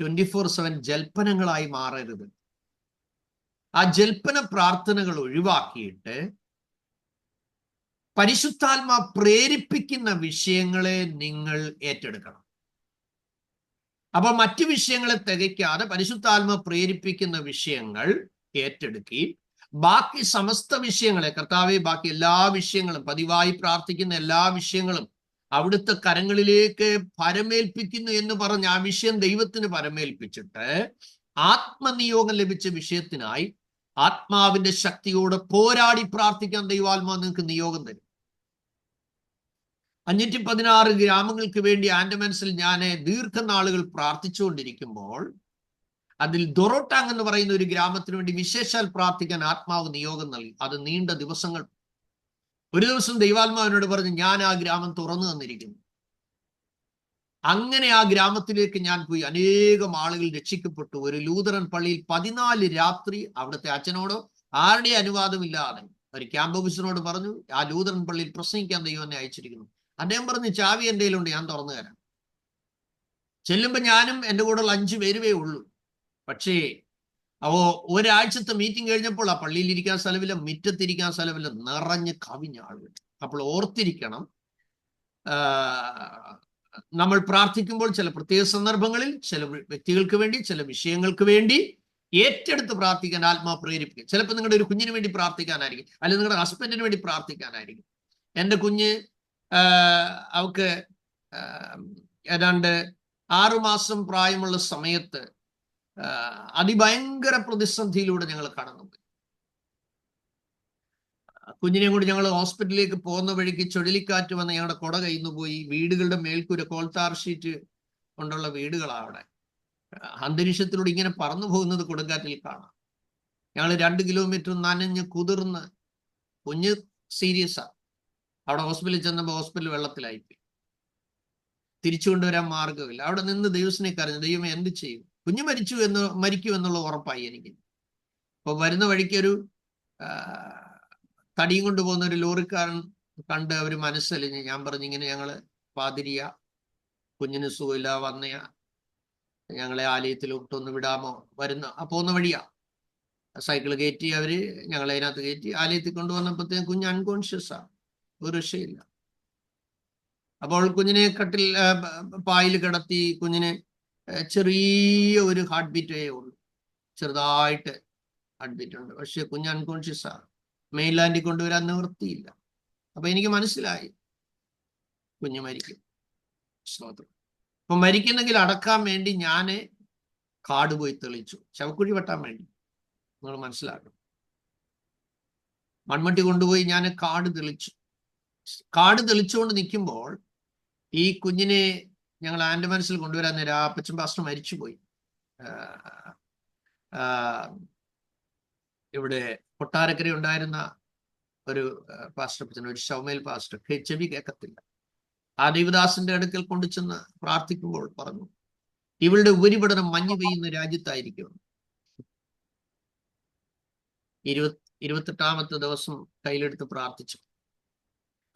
24/7 ജൽപ്പനങ്ങളായി മാറരുത്. ആ ജൽപ്പന പ്രാർത്ഥനകൾ ഒഴിവാക്കിയിട്ട് പരിശുദ്ധാത്മാ പ്രേരിപ്പിക്കുന്ന വിഷയങ്ങളെ നിങ്ങൾ ഏറ്റെടുക്കണം. അപ്പൊ മറ്റു വിഷയങ്ങളെ തികയ്ക്കാതെ പരിശുദ്ധാത്മ പ്രേരിപ്പിക്കുന്ന വിഷയങ്ങൾ ഏറ്റെടുക്കുകയും ബാക്കി സമസ്ത വിഷയങ്ങളെ, കർത്താവെ ബാക്കി എല്ലാ വിഷയങ്ങളും, പതിവായി പ്രാർത്ഥിക്കുന്ന എല്ലാ വിഷയങ്ങളും അവിടുത്തെ കരങ്ങളിലേക്ക് പരമേൽപ്പിക്കുന്നു എന്ന് പറഞ്ഞ് ആ വിഷയം ദൈവത്തിന് പരമേൽപ്പിച്ചിട്ട് ആത്മനിയോഗം ലഭിച്ച വിഷയത്തിനായി ആത്മാവിന്റെ ശക്തിയോടെ പോരാടി പ്രാർത്ഥിക്കാൻ ദൈവാത്മാ നിങ്ങൾക്ക് നിയോഗം തരും. 516 ഗ്രാമങ്ങൾക്ക് വേണ്ടി ആൻഡമാൻസിൽ ഞാൻ ദീർഘനാളുകൾ പ്രാർത്ഥിച്ചുകൊണ്ടിരിക്കുമ്പോൾ അതിൽ ദൊറോട്ടാങ് എന്ന് പറയുന്ന ഒരു ഗ്രാമത്തിന് വേണ്ടി വിശേഷാൽ പ്രാർത്ഥിക്കാൻ ആത്മാവ് നിയോഗം നൽകി. അത് നീണ്ട ദിവസങ്ങൾ. ഒരു ദിവസം ദൈവാത്മാവിനോട് പറഞ്ഞു, ഞാൻ ആ ഗ്രാമം തുറന്നു തന്നിരിക്കുന്നു. അങ്ങനെ ആ ഗ്രാമത്തിലേക്ക് ഞാൻ പോയി. അനേകം ആളുകൾ രക്ഷിക്കപ്പെട്ടു. ഒരു ലൂതറൻ പള്ളിയിൽ 14 രാത്രി അവിടുത്തെ അച്ഛനോടോ ആരുടെ അനുവാദമില്ലാതെ ഒരു ക്യാമ്പ് ഓഫീസറിനോട് പറഞ്ഞു, ആ ലൂതറൻ പള്ളിയിൽ പ്രസംഗിക്കാൻ ദൈവം എന്നെ അയച്ചിരിക്കുന്നു. അദ്ദേഹം പറഞ്ഞു, ചാവി എൻ്റെ കയ്യിലുണ്ട്, ഞാൻ തുറന്നു തരാം. ചെല്ലുമ്പോൾ ഞാനും എൻ്റെ കൂടെയുള്ള 5 പേരുവേ ഉള്ളൂ. പക്ഷേ ഒരാഴ്ചത്തെ മീറ്റിംഗ് കഴിഞ്ഞപ്പോൾ ആ പള്ളിയിൽ ഇരിക്കാൻ സ്ഥലമില്ല, മുറ്റത്തിരിക്കാൻ സ്ഥലമില്ല, നിറഞ്ഞ് കവിഞ്ഞ ആളുകൾ. അപ്പോൾ ഓർത്തിരിക്കണം, നമ്മൾ പ്രാർത്ഥിക്കുമ്പോൾ ചില പ്രത്യേക സന്ദർഭങ്ങളിൽ ചില വ്യക്തികൾക്ക് വേണ്ടി, ചില വിഷയങ്ങൾക്ക് വേണ്ടി ഏറ്റെടുത്ത് പ്രാർത്ഥിക്കാൻ ആത്മാ പ്രേരിപ്പിക്കും. ചിലപ്പോൾ നിങ്ങളുടെ ഒരു കുഞ്ഞിന് വേണ്ടി പ്രാർത്ഥിക്കാനായിരിക്കും, അല്ലെങ്കിൽ നിങ്ങളുടെ ഹസ്ബൻഡിന് വേണ്ടി പ്രാർത്ഥിക്കാനായിരിക്കും. എൻ്റെ കുഞ്ഞ് അവൾക്ക് ഏതാണ്ട് 6 മാസം പ്രായമുള്ള സമയത്ത് അതിഭയങ്കര പ്രതിസന്ധിയിലൂടെ ഞങ്ങൾ കടന്നുപോയി. കുഞ്ഞിനെയും കൂടി ഞങ്ങൾ ഹോസ്പിറ്റലിലേക്ക് പോകുന്ന വഴിക്ക് ചുഴലിക്കാറ്റ് വന്ന് ഞങ്ങളുടെ കുട കയ്യിന്ന് പോയി. വീടുകളുടെ മേൽക്കൂര കോൾത്താർ ഷീറ്റ് കൊണ്ടുള്ള വീടുകളാണ് അവിടെ. അന്തരീക്ഷത്തിലൂടെ ഇങ്ങനെ പറന്നു പോകുന്നത് കൊടുങ്കാറ്റിൽ കാണാം. ഞങ്ങൾ 2 കിലോമീറ്റർ നനഞ്ഞ് കുതിർന്ന്, കുഞ്ഞ് സീരിയസാ. അവിടെ ഹോസ്പിറ്റലിൽ ചെന്നപ്പോൾ ഹോസ്പിറ്റൽ വെള്ളത്തിലായിപ്പോയി. തിരിച്ചു കൊണ്ടുവരാൻ മാർഗമില്ല. അവിടെ നിന്ന് ദൈവത്തിനെ കരഞ്ഞു, ദൈവമേ എന്ത് ചെയ്യും? കുഞ്ഞ് മരിക്കും എന്നുള്ള ഉറപ്പായി എനിക്ക്. അപ്പൊ വരുന്ന വഴിക്കൊരു തടിയും കൊണ്ടുപോകുന്ന ഒരു ലോറിക്കാരൻ കണ്ട് അവർ മനസ്സലിഞ്ഞ്. ഞാൻ പറഞ്ഞു, ഇങ്ങനെ ഞങ്ങള് പാതിരിയ, കുഞ്ഞിന് സുഖമില്ല, വന്നയാ, ഞങ്ങളെ ആലയത്തിൽ വിട്ടൊന്ന് വിടാമോ? പോകുന്ന വഴിയാ. സൈക്കിൾ കയറ്റി അവര് ഞങ്ങളെ അതിനകത്ത് കയറ്റി ആലയത്തിൽ കൊണ്ടുവന്നപ്പോഴത്തേക്കും കുഞ്ഞ് അൺകോൺഷ്യസാ, ഒരു രക്ഷയില്ല. അപ്പോൾ കുഞ്ഞിനെ പായിൽ കിടത്തി. കുഞ്ഞിന് ചെറിയ ഒരു ഹാർട്ട് ബീറ്റേ ഉള്ളൂ, ചെറുതായിട്ട് ഹാർട്ട് ബീറ്റ് ഉണ്ട്. പക്ഷെ കുഞ്ഞ് അൺകോൺഷ്യസാ. മെയിൻലാൻഡിൽ കൊണ്ടുവരാൻ നിവൃത്തിയില്ല. അപ്പൊ എനിക്ക് മനസ്സിലായി കുഞ്ഞ് മരിക്കും. സ്തോത്രം. അപ്പൊ മരിക്കുന്നെങ്കിൽ അടക്കാൻ വേണ്ടി ഞാൻ കാട് പോയി തെളിച്ചു, ശവക്കുഴി വെട്ടാൻ വേണ്ടി. നിങ്ങൾ മനസ്സിലാക്കണം. മൺമട്ടി കൊണ്ടുപോയി ഞാൻ കാട് തെളിച്ചു. കാട് തെളിച്ചുകൊണ്ട് നിൽക്കുമ്പോൾ ഈ കുഞ്ഞിനെ ഞങ്ങൾ ആൻഡമാൻസിൽ കൊണ്ടുവരാൻ നേരം ആ അപ്പച്ചൻ പാസ്റ്റർ മരിച്ചുപോയി. ഇവിടെ കൊട്ടാരക്കര ഉണ്ടായിരുന്ന ഒരു പാസ്റ്റർ അപ്പച്ചൻ, ഒരു ശൗമേൽ പാസ്റ്റർ, ചെവി കേൾക്കത്തില്ല. ആ ദേവദാസിന്റെ അടുക്കൽ കൊണ്ടു ചെന്ന് പ്രാർത്ഥിക്കുമ്പോൾ പറഞ്ഞു, ഇവളുടെ ഉപരിപഠനം മഞ്ഞ് പെയ്യുന്ന രാജ്യത്തായിരിക്കും. 28ാമത്തെ ദിവസം കയ്യിലെടുത്ത് പ്രാർത്ഥിച്ചു.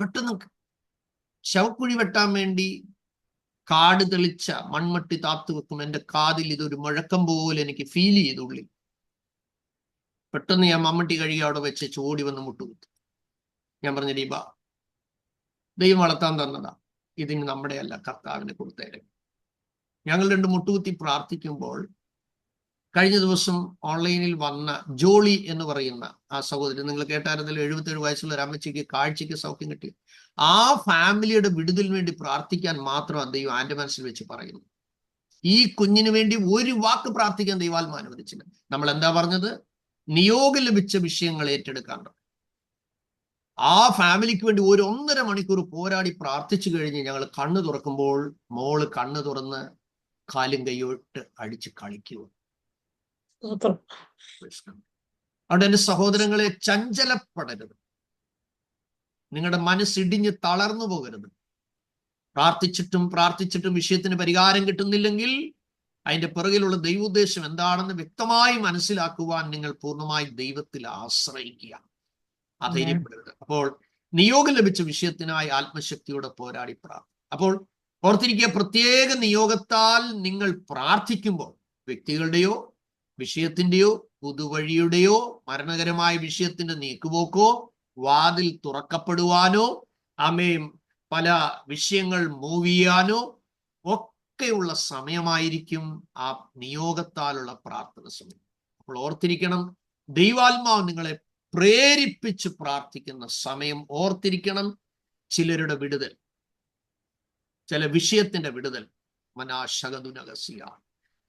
പെട്ടെന്ന് ശവക്കുഴി വെട്ടാൻ വേണ്ടി കാട് തെളിച്ച മൺമട്ടി താത്തു വെക്കും. എൻ്റെ കാതിൽ ഇതൊരു മുഴക്കം പോലെ എനിക്ക് ഫീൽ ചെയ്തു ഉള്ളിൽ. പെട്ടെന്ന് ഞാൻ മമ്മട്ടി കഴുകി അവിടെ വെച്ച് ചോടി വന്ന് മുട്ടുകുത്തി. ഞാൻ പറഞ്ഞു, ദീപ, ദൈവം വളർത്താൻ തന്നതാ, ഇതിന് നമ്മുടെ അല്ല, കർത്താവിനെ കൊടുത്തേരെ. ഞങ്ങൾ 2 മുട്ടുകുത്തി പ്രാർത്ഥിക്കുമ്പോൾ കഴിഞ്ഞ ദിവസം ഓൺലൈനിൽ വന്ന ജോളി എന്ന് പറയുന്ന ആ സഹോദരി, നിങ്ങൾ കേട്ടായിരുന്നല്ലോ, 77 വയസ്സുള്ള ഒരു അമ്മച്ചിക്ക് കാഴ്ചയ്ക്ക് സൗഖ്യം കിട്ടി. ആ ഫാമിലിയുടെ വിടുതലിന് വേണ്ടി പ്രാർത്ഥിക്കാൻ മാത്രം ദൈവം ആൻഡമാൻസിൽ വെച്ച് പറയുന്നു. ഈ കുഞ്ഞിന് വേണ്ടി ഒരു വാക്ക് പ്രാർത്ഥിക്കാൻ ദൈവാത്മാ അനുവദിച്ചില്ല. നമ്മൾ എന്താ പറഞ്ഞത്? നിയോഗം ലഭിച്ച വിഷയങ്ങൾ ഏറ്റെടുക്കാണ്ട് ആ ഫാമിലിക്ക് വേണ്ടി 1.5 മണിക്കൂർ പോരാടി പ്രാർത്ഥിച്ചു കഴിഞ്ഞ് ഞങ്ങൾ കണ്ണ് തുറക്കുമ്പോൾ മോള് കണ്ണ് തുറന്ന് കാലും കൈയോട്ട് അടിച്ച് കളിക്കുക. അവിടെ എൻ്റെ സഹോദരങ്ങളെ, ചഞ്ചലപ്പെടരുത്. നിങ്ങളുടെ മനസ്സിടിഞ്ഞ് തളർന്നു പോകരുത്. പ്രാർത്ഥിച്ചിട്ടും വിഷയത്തിന് പരിഹാരം കിട്ടുന്നില്ലെങ്കിൽ അതിന്റെ പിറകിലുള്ള ദൈവോദ്ദേശം എന്താണെന്ന് വ്യക്തമായി മനസ്സിലാക്കുവാൻ നിങ്ങൾ പൂർണ്ണമായി ദൈവത്തിൽ ആശ്രയിക്കുക. അധൈര്യപ്പെടരുത്. അപ്പോൾ നിയോഗം ലഭിച്ച വിഷയത്തിനായി ആത്മശക്തിയോടെ പോരാടി പ്രാർത്ഥന. അപ്പോൾ ഓർത്തിരിക്കുക, പ്രത്യേക നിയോഗത്താൽ നിങ്ങൾ പ്രാർത്ഥിക്കുമ്പോൾ വ്യക്തികളുടെയോ വിഷയത്തിന്റെയോ പുതുവഴിയുടെയോ മരണകരമായ വിഷയത്തിന്റെ നീക്കുപോക്കോ വാതിൽ തുറക്കപ്പെടുവാനോ ആമേൻ പല വിഷയങ്ങൾ മൂവ് ചെയ്യാനോ ഒക്കെയുള്ള സമയമായിരിക്കും ആ നിയോഗത്താലുള്ള പ്രാർത്ഥന സമയം. അപ്പോൾ ഓർത്തിരിക്കണം, ദൈവാത്മാവ് നിങ്ങളെ പ്രേരിപ്പിച്ച് പ്രാർത്ഥിക്കുന്ന സമയം ഓർത്തിരിക്കണം. ചിലരുടെ വിടുതൽ, ചില വിഷയത്തിന്റെ വിടുതൽ, മനാശകതുനകസിയ,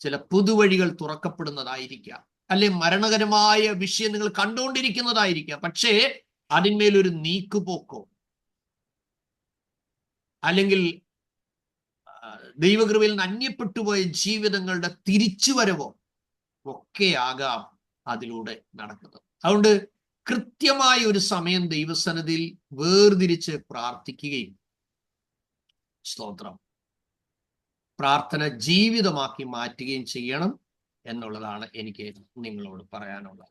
ചില പുതുവഴികൾ തുറക്കപ്പെടുന്നതായിരിക്കാം, അല്ലെ മരണകരമായ വിഷയം നിങ്ങൾ കണ്ടുകൊണ്ടിരിക്കുന്നതായിരിക്കാം. പക്ഷേ അതിന്മേലൊരു നീക്കുപോക്കോ അല്ലെങ്കിൽ ദൈവകൃപയിൽ നിന്ന് അന്യപ്പെട്ടുപോയ ജീവിതങ്ങളുടെ തിരിച്ചുവരവോ ഒക്കെ ആകാം അതിലൂടെ നടക്കുന്നത്. അതുകൊണ്ട് കൃത്യമായ ഒരു സമയം ദൈവസന്നിധിയിൽ വേർതിരിച്ച് പ്രാർത്ഥിക്കുകയും സ്തോത്രം പ്രാർത്ഥന ജീവിതമാക്കി മാറ്റുകയും ചെയ്യണം എന്നുള്ളതാണ് എനിക്ക് നിങ്ങളോട് പറയാനുള്ളത്.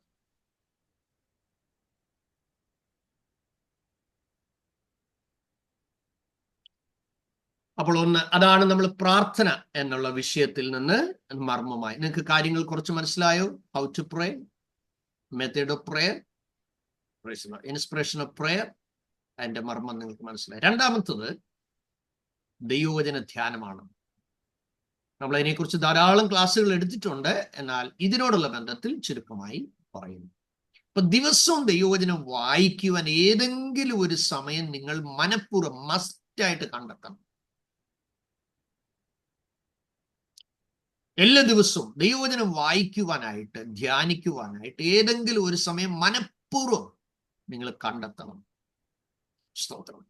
അപ്പോൾ അതാണ് നമ്മൾ പ്രാർത്ഥന എന്നുള്ള വിഷയത്തിൽ നിന്ന് മർമ്മമായി നിങ്ങൾക്ക് കാര്യങ്ങൾ കുറച്ച് മനസ്സിലായോ? How to pray, method of prayer, inspiration of prayer, അതിന്റെ മർമ്മം നിങ്ങൾക്ക് മനസ്സിലായി. രണ്ടാമത്തത് ദൈവവചന ധ്യാനമാണ്. നമ്മൾ അതിനെക്കുറിച്ച് ധാരാളം ക്ലാസ്സുകൾ എടുത്തിട്ടുണ്ട്, എന്നാൽ ഇതിനോടുള്ള ബന്ധത്തിൽ ചുരുക്കമായി പറയുന്നു. അപ്പൊ ദിവസവും ദൈവവചനം വായിക്കുവാൻ ഏതെങ്കിലും ഒരു സമയം നിങ്ങൾ മനഃപൂർവ്വം മസ്റ്റായിട്ട് കണ്ടെത്തണം. എല്ലാ ദിവസവും ദൈവവചനം വായിക്കുവാനായിട്ട്, ധ്യാനിക്കുവാനായിട്ട് ഏതെങ്കിലും ഒരു സമയം മനഃപൂർവ്വം നിങ്ങൾ കണ്ടെത്തണം. സ്തോത്രം.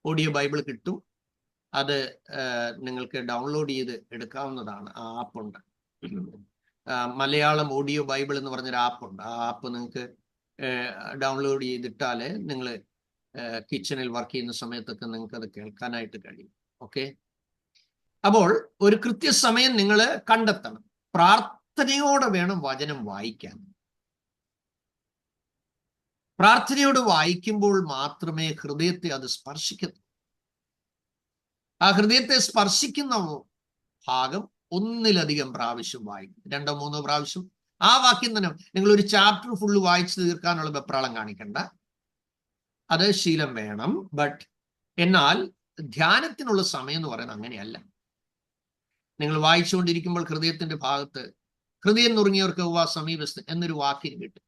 ഓഡിയോ ബൈബിൾ കിട്ടും, അത് നിങ്ങൾക്ക് ഡൗൺലോഡ് ചെയ്ത് എടുക്കാവുന്നതാണ്. ആ ആപ്പുണ്ട്, മലയാളം ഓഡിയോ ബൈബിൾ എന്ന് പറഞ്ഞൊരു ആപ്പുണ്ട്. ആ ആപ്പ് നിങ്ങൾക്ക് ഡൗൺലോഡ് ചെയ്തിട്ടാൽ നിങ്ങൾ കിച്ചണിൽ വർക്ക് ചെയ്യുന്ന സമയത്തൊക്കെ നിങ്ങൾക്ക് അത് കേൾക്കാനായിട്ട് കഴിയും. ഓക്കെ. അപ്പോൾ ഒരു കൃത്യസമയം നിങ്ങൾ കണ്ടെത്തണം. പ്രാർത്ഥനയോടെ വേണം വചനം വായിക്കാൻ. പ്രാർത്ഥനയോട് വായിക്കുമ്പോൾ മാത്രമേ ഹൃദയത്തെ അത് സ്പർശിക്കൂ. ആ ഹൃദയത്തെ സ്പർശിക്കുന്ന ഭാഗം ഒന്നിലധികം പ്രാവശ്യം വായിക്കും, 2 3 പ്രാവശ്യം. ആ വാക്യം തന്നെ നിങ്ങൾ ഒരു ചാപ്റ്റർ ഫുള്ള് വായിച്ചു തീർക്കാനുള്ള വെപ്രാളം കാണിക്കണ്ട, അത് ശീലം വേണം. ബട്ട് എന്നാൽ ധ്യാനത്തിനുള്ള സമയം എന്ന് പറയുന്നത് അങ്ങനെയല്ല. നിങ്ങൾ വായിച്ചുകൊണ്ടിരിക്കുമ്പോൾ ഹൃദയത്തിന്റെ ഭാഗത്ത് ഹൃദയം നുറുങ്ങിയവർക്ക് യഹോവ സമീപസ്ഥൻ എന്നൊരു വാക്യം കിട്ടും.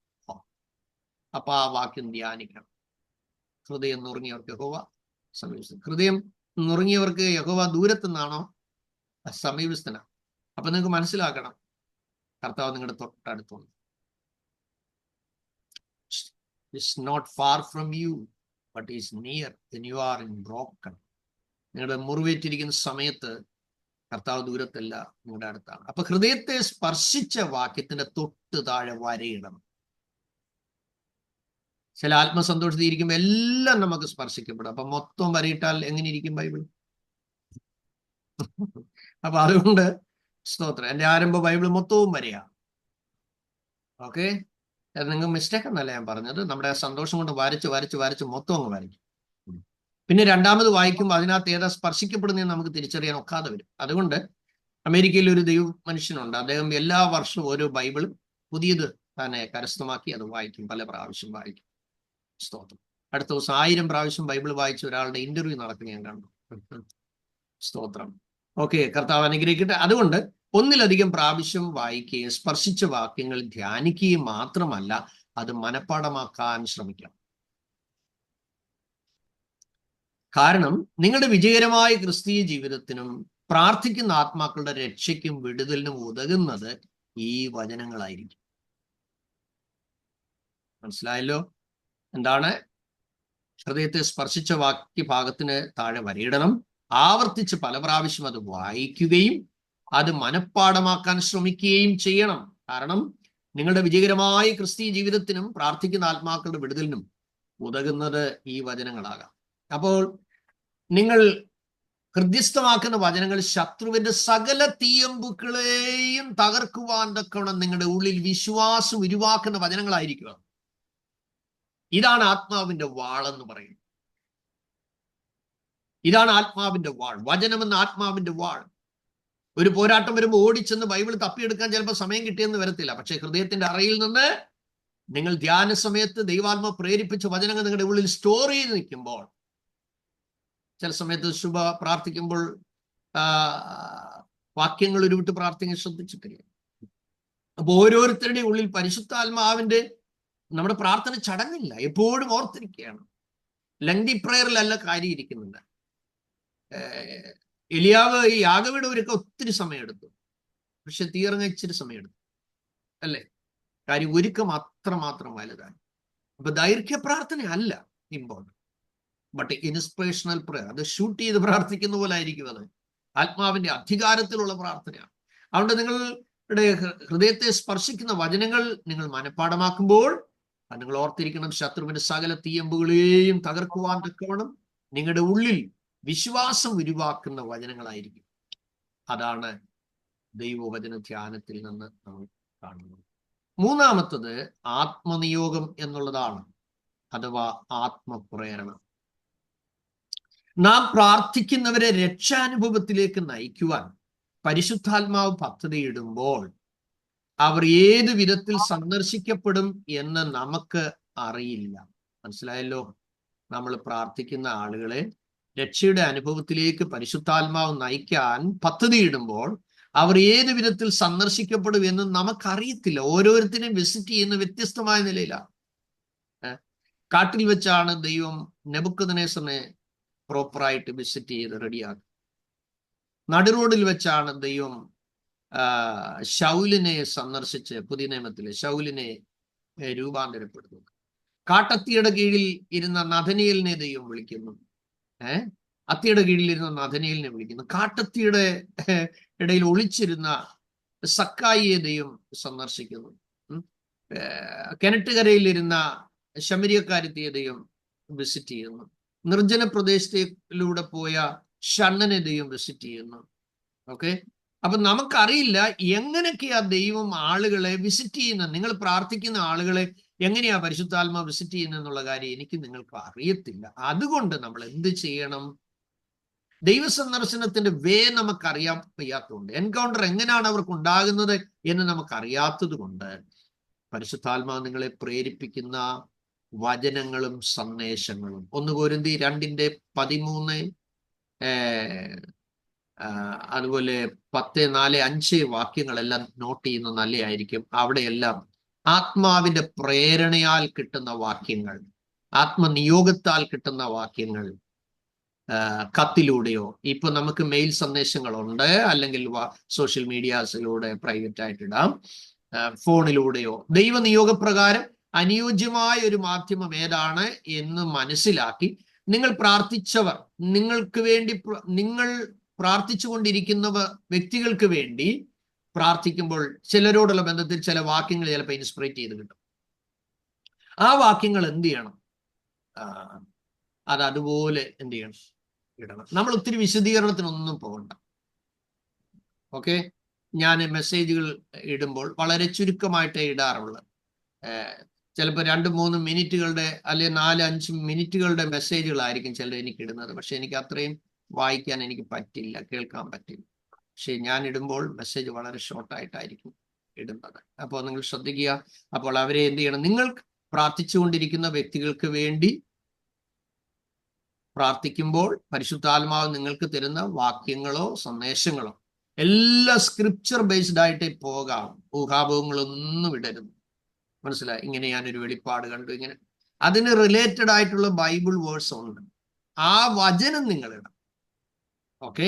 അപ്പൊ ആ വാക്യം ധ്യാനിക്കണം. ഹൃദയം നുറുങ്ങിയവർക്ക് യഹോവ സമീപസ്ഥൻ. ഹൃദയം നുറുങ്ങിയവർക്ക് യഹോവ ദൂരത്തുനിന്നാണോ സമീപസ്ഥനാണ്? അപ്പൊ നിങ്ങൾക്ക് മനസ്സിലാക്കണം, കർത്താവ് നിങ്ങളുടെ തൊട്ടടുത്തുണ്ട്. It's not far from you, but is near when you are in broken. നിങ്ങളുടെ മുറിവേറ്റിരിക്കുന്ന സമയത്ത് കർത്താവ് ദൂരത്തല്ല, നിങ്ങളുടെ അടുത്താണ്. അപ്പൊ ഹൃദയത്തെ സ്പർശിച്ച വാക്യത്തിന്റെ തൊട്ട് താഴെ വരയിടണം. ചില ആത്മസന്തോഷത്തിൽ ഇരിക്കുമ്പോൾ എല്ലാം നമുക്ക് സ്പർശിക്കപ്പെടും. അപ്പൊ മൊത്തം വരയിട്ടാൽ എങ്ങനെ ഇരിക്കും ബൈബിൾ? അപ്പൊ അതുകൊണ്ട് സ്തോത്രം, എന്റെ ആരംഭ ബൈബിൾ മൊത്തവും വരയാ. ഓക്കെ, അത് നിങ്ങൾ മിസ്റ്റേക്ക് എന്നല്ല ഞാൻ പറഞ്ഞത്. നമ്മുടെ സന്തോഷം കൊണ്ട് വരച്ച് വരച്ച് വരച്ച് മൊത്തം അങ്ങ് വരയ്ക്കും. പിന്നെ രണ്ടാമത് വായിക്കുമ്പോൾ അതിനകത്ത് ഏതാ സ്പർശിക്കപ്പെടുന്നതെന്ന് നമുക്ക് തിരിച്ചറിയാൻ ഒക്കാതെ വരും. അതുകൊണ്ട് അമേരിക്കയിൽ ഒരു ദൈവ മനുഷ്യനുണ്ട്. അദ്ദേഹം എല്ലാ വർഷവും ഓരോ ബൈബിളും പുതിയത് തന്നെ കരസ്ഥമാക്കി അത് വായിക്കും, പല പ്രാവശ്യം വായിക്കും. സ്തോത്രം. അടുത്ത ദിവസം 1000 പ്രാവശ്യം ബൈബിൾ വായിച്ച ഒരാളുടെ ഇന്റർവ്യൂ നടക്കുന്ന ഞാൻ കണ്ടു. സ്തോത്രം. ഓക്കെ, കർത്താവ് അനുഗ്രഹിക്കട്ടെ. അതുകൊണ്ട് ഒന്നിലധികം പ്രാവശ്യം വായിക്കുകയും സ്പർശിച്ച വാക്യങ്ങൾ ധ്യാനിക്കുകയും മാത്രമല്ല, അത് മനഃപ്പാഠമാക്കാൻ ശ്രമിക്കാം. കാരണം നിങ്ങളുടെ വിജയകരമായ ക്രിസ്തീയ ജീവിതത്തിനും പ്രാർത്ഥിക്കുന്ന ആത്മാക്കളുടെ രക്ഷയ്ക്കും വിടുതലിനും ഉതകുന്നത് ഈ വചനങ്ങളായിരിക്കും. മനസ്സിലായല്ലോ? എന്താണ്? ഹൃദയത്തെ സ്പർശിച്ച വാക്യഭാഗത്തിന് താഴെ വരയിടണം. ആവർത്തിച്ച് പല പ്രാവശ്യം അത് വായിക്കുകയും അത് മനഃപ്പാഠമാക്കാൻ ശ്രമിക്കുകയും ചെയ്യണം. കാരണം നിങ്ങളുടെ വിജയകരമായ ക്രിസ്തീയ ജീവിതത്തിനും പ്രാർത്ഥിക്കുന്ന ആത്മാക്കളുടെ വിടുതലിനും ഉതകുന്നത് ഈ വചനങ്ങളാകാം. അപ്പോൾ നിങ്ങൾ ഹൃദ്യസ്ഥമാക്കുന്ന വചനങ്ങൾ ശത്രുവിന്റെ സകല തീയമ്പുക്കളെയും തകർക്കുവാൻ തക്കവണ്ണം നിങ്ങളുടെ ഉള്ളിൽ വിശ്വാസം ഉരുവാക്കുന്ന വചനങ്ങളായിരിക്കുക. ഇതാണ് ആത്മാവിന്റെ വാളെന്ന് പറയുന്നത്. ഇതാണ് ആത്മാവിന്റെ വാൾ. വചനമെന്ന ആത്മാവിന്റെ വാൾ. ഒരു പോരാട്ടം വരുമ്പോൾ ഓടിച്ചെന്ന് ബൈബിൾ തപ്പിയെടുക്കാൻ ചിലപ്പോൾ സമയം കിട്ടിയെന്ന് വരത്തില്ല. പക്ഷെ ഹൃദയത്തിന്റെ അറയിൽ നിന്ന് നിങ്ങൾ ധ്യാന സമയത്ത് ദൈവാത്മ പ്രേരിപ്പിച്ച വചനങ്ങൾ നിങ്ങളുടെ ഉള്ളിൽ സ്റ്റോർ ചെയ്ത് നിൽക്കുമ്പോൾ, ചില സമയത്ത് ശുഭ പ്രാർത്ഥിക്കുമ്പോൾ വാക്യങ്ങൾ ഉരുവിട്ട് പ്രാർത്ഥിക്കാൻ ശ്രദ്ധിച്ചിട്ടില്ല. അപ്പൊ ഓരോരുത്തരുടെയും ഉള്ളിൽ പരിശുദ്ധാത്മാവിന്റെ, നമ്മുടെ പ്രാർത്ഥന ചടങ്ങില്ല, എപ്പോഴും ഓർത്തിരിക്കുകയാണ്. ലങ്തി പ്രയറിലല്ല കാര്യം ഇരിക്കുന്നുണ്ട്. എലിയാവ് ഈ യാഗവീടവരൊക്കെ ഒത്തിരി സമയമെടുത്തു, പക്ഷെ തീർന്ന ഇച്ചിരി സമയമെടുത്തു അല്ലേ? കാര്യം ഒരുക്കം അത്രമാത്രം വലുതാണ്. അപ്പൊ ദൈർഘ്യ പ്രാർത്ഥന അല്ല ഇമ്പോർട്ടൻറ്റ്, ബട്ട് ഇൻസ്പിറേഷണൽ പ്രയർ. അത് ഷൂട്ട് ചെയ്ത് പ്രാർത്ഥിക്കുന്ന പോലെ ആയിരിക്കും. അത് ആത്മാവിന്റെ അധികാരത്തിലുള്ള പ്രാർത്ഥനയാണ്. അതുകൊണ്ട് നിങ്ങളുടെ ഹൃദയത്തെ സ്പർശിക്കുന്ന വചനങ്ങൾ നിങ്ങൾ മനഃപ്പാടമാക്കുമ്പോൾ നിങ്ങൾ ഓർത്തിരിക്കണം, ശത്രുവിന്റെ സകല തീയമ്പുകളെയും തകർക്കുവാൻ തക്കവണ്ണം നിങ്ങളുടെ ഉള്ളിൽ വിശ്വാസം ഉരുവാക്കുന്ന വചനങ്ങളായിരിക്കും. അതാണ് ദൈവവചന ധ്യാനത്തിൽ നിന്ന് നമ്മൾ കാണുന്നത്. മൂന്നാമത്തത് ആത്മനിയോഗം എന്നുള്ളതാണ്, അഥവാ ആത്മപ്രേരണ. നാം പ്രാർത്ഥിക്കുന്നവരെ രക്ഷാനുഭവത്തിലേക്ക് നയിക്കുവാൻ പരിശുദ്ധാത്മാവ് പദ്ധതിയിടുമ്പോൾ അവർ ഏത് വിധത്തിൽ സന്ദർശിക്കപ്പെടും എന്ന് നമുക്ക് അറിയില്ല. മനസ്സിലായല്ലോ? നമ്മൾ പ്രാർത്ഥിക്കുന്ന ആളുകളെ രക്ഷയുടെ അനുഭവത്തിലേക്ക് പരിശുദ്ധാത്മാവ് നയിക്കാൻ പദ്ധതിയിടുമ്പോൾ അവർ ഏത് വിധത്തിൽ സന്ദർശിക്കപ്പെടും എന്ന് നമുക്കറിയത്തില്ല. ഓരോരുത്തരെയും വിസിറ്റ് ചെയ്യുന്ന വ്യത്യസ്തമായ നിലയിലാണ്. കാട്ടിൽ വെച്ചാണ് ദൈവം നെബൂഖദ്നേസറിനെ പ്രോപ്പറായിട്ട് വിസിറ്റ് ചെയ്ത് റെഡിയാക്കി. നടുറോഡിൽ വെച്ചാണ് ദൈവം ശൗലിനെ സന്ദർശിച്ച് പുതിയ നിയമത്തിലെ ശൗലിനെ രൂപാന്തരപ്പെടുത്തുന്നത്. കാട്ടത്തിയുടെ കീഴിൽ ഇരുന്ന നഥനയേലിനെ ദൈവം വിളിക്കുന്നു. അത്തിയുടെ കീഴിൽ ഇരുന്ന നഥനയേലിനെ വിളിക്കുന്നു. കാട്ടത്തിയുടെ ഇടയിൽ ഒളിച്ചിരുന്ന സക്കായിയെ ദൈവം സന്ദർശിക്കുന്നു. കിണറ്റുകരയിലിരുന്ന ശമരിയക്കാരത്തിയെ ദൈവം വിസിറ്റ് ചെയ്യുന്നു. നിർജ്ജന പ്രദേശത്തിലൂടെ പോയ ഷണ്ണനെ ദൈവം വിസിറ്റ് ചെയ്യുന്നു. ഓക്കെ, അപ്പൊ നമുക്കറിയില്ല എങ്ങനെയൊക്കെയാ ദൈവം ആളുകളെ വിസിറ്റ് ചെയ്യുന്നത്. നിങ്ങൾ പ്രാർത്ഥിക്കുന്ന ആളുകളെ എങ്ങനെയാ പരിശുദ്ധാത്മാ വിസിറ്റ് ചെയ്യുന്നത് എന്നുള്ള കാര്യം എനിക്ക് നിങ്ങൾക്ക് അറിയത്തില്ല. അതുകൊണ്ട് നമ്മൾ എന്ത് ചെയ്യണം? ദൈവസന്ദർശനത്തിന്റെ വേ നമുക്കറിയാൻ വയ്യാത്തതുകൊണ്ട്, എൻകൗണ്ടർ എങ്ങനെയാണ് അവർക്ക് ഉണ്ടാകുന്നത് എന്ന് നമുക്കറിയാത്തത് കൊണ്ട് പരിശുദ്ധാത്മാവ് നിങ്ങളെ പ്രേരിപ്പിക്കുന്ന വചനങ്ങളും സന്ദേശങ്ങളും 1 കൊരിന്ത്യർ 2:13 അതുപോലെ 10:4-5 വാക്യങ്ങളെല്ലാം നോട്ട് ചെയ്യുന്നത് നല്ലതായിരിക്കും. അവിടെയെല്ലാം ആത്മാവിന്റെ പ്രേരണയാൽ കിട്ടുന്ന വാക്യങ്ങൾ, ആത്മനിയോഗത്താൽ കിട്ടുന്ന വാക്യങ്ങൾ കത്തിലൂടെയോ, ഇപ്പൊ നമുക്ക് മെയിൽ സന്ദേശങ്ങളുണ്ട്, അല്ലെങ്കിൽ സോഷ്യൽ മീഡിയാസിലൂടെ പ്രൈവറ്റ് ആയിട്ട് ഇടാം, ഫോണിലൂടെയോ, ദൈവനിയോഗപ്രകാരം അനുയോജ്യമായ ഒരു മാധ്യമം ഏതാണ് എന്ന് മനസ്സിലാക്കി നിങ്ങൾ പ്രാർത്ഥിച്ചവർ, നിങ്ങൾക്ക് വേണ്ടി നിങ്ങൾ പ്രാർത്ഥിച്ചുകൊണ്ടിരിക്കുന്ന വ്യക്തികൾക്ക് വേണ്ടി പ്രാർത്ഥിക്കുമ്പോൾ ചിലരോടുള്ള ബന്ധത്തിൽ ചില വാക്യങ്ങൾ ചിലപ്പോൾ ഇൻസ്പിറേറ്റ് ചെയ്ത് കിട്ടും. ആ വാക്യങ്ങൾ എന്ത് ചെയ്യണം? അത് അതുപോലെ എന്ത് ചെയ്യണം? ഇടണം. നമ്മൾ ഒത്തിരി വിശദീകരണത്തിനൊന്നും പോകണ്ട. ഓക്കെ, ഞാൻ മെസ്സേജുകൾ ഇടുമ്പോൾ വളരെ ചുരുക്കമായിട്ടേ ഇടാറുള്ളൂ. ചിലപ്പോൾ 2-3 മിനിറ്റുകളുടെ അല്ലെങ്കിൽ 4-5 മിനിറ്റുകളുടെ മെസ്സേജുകളായിരിക്കും ചിലർ എനിക്ക് ഇടുന്നത്. പക്ഷെ എനിക്ക് അത്രയും വായിക്കാൻ എനിക്ക് പറ്റില്ല, കേൾക്കാൻ പറ്റില്ല. പക്ഷെ ഞാൻ ഇടുമ്പോൾ മെസ്സേജ് വളരെ ഷോർട്ടായിട്ടായിരിക്കും ഇടുന്നത്. അപ്പോൾ നിങ്ങൾ ശ്രദ്ധിക്കുക. അപ്പോൾ അവരെ എന്ത് ചെയ്യണം? നിങ്ങൾ പ്രാർത്ഥിച്ചുകൊണ്ടിരിക്കുന്ന വ്യക്തികൾക്ക് വേണ്ടി പ്രാർത്ഥിക്കുമ്പോൾ പരിശുദ്ധാത്മാവ് നിങ്ങൾക്ക് തരുന്ന വാക്യങ്ങളോ സന്ദേശങ്ങളോ എല്ലാം സ്ക്രിപ്ചർ ബേസ്ഡ് ആയിട്ടേ പോകാം. ഊഹാഭോഗങ്ങളൊന്നും ഇടരുത്. മനസ്സിലായി? ഇങ്ങനെ ഞാനൊരു വെളിപ്പാട് കണ്ടു, ഇങ്ങനെ അതിന് റിലേറ്റഡ് ആയിട്ടുള്ള ബൈബിൾ വേഴ്സ് ഉണ്ട്. ആ വചനം നിങ്ങൾ ഇടണം. ഓക്കെ,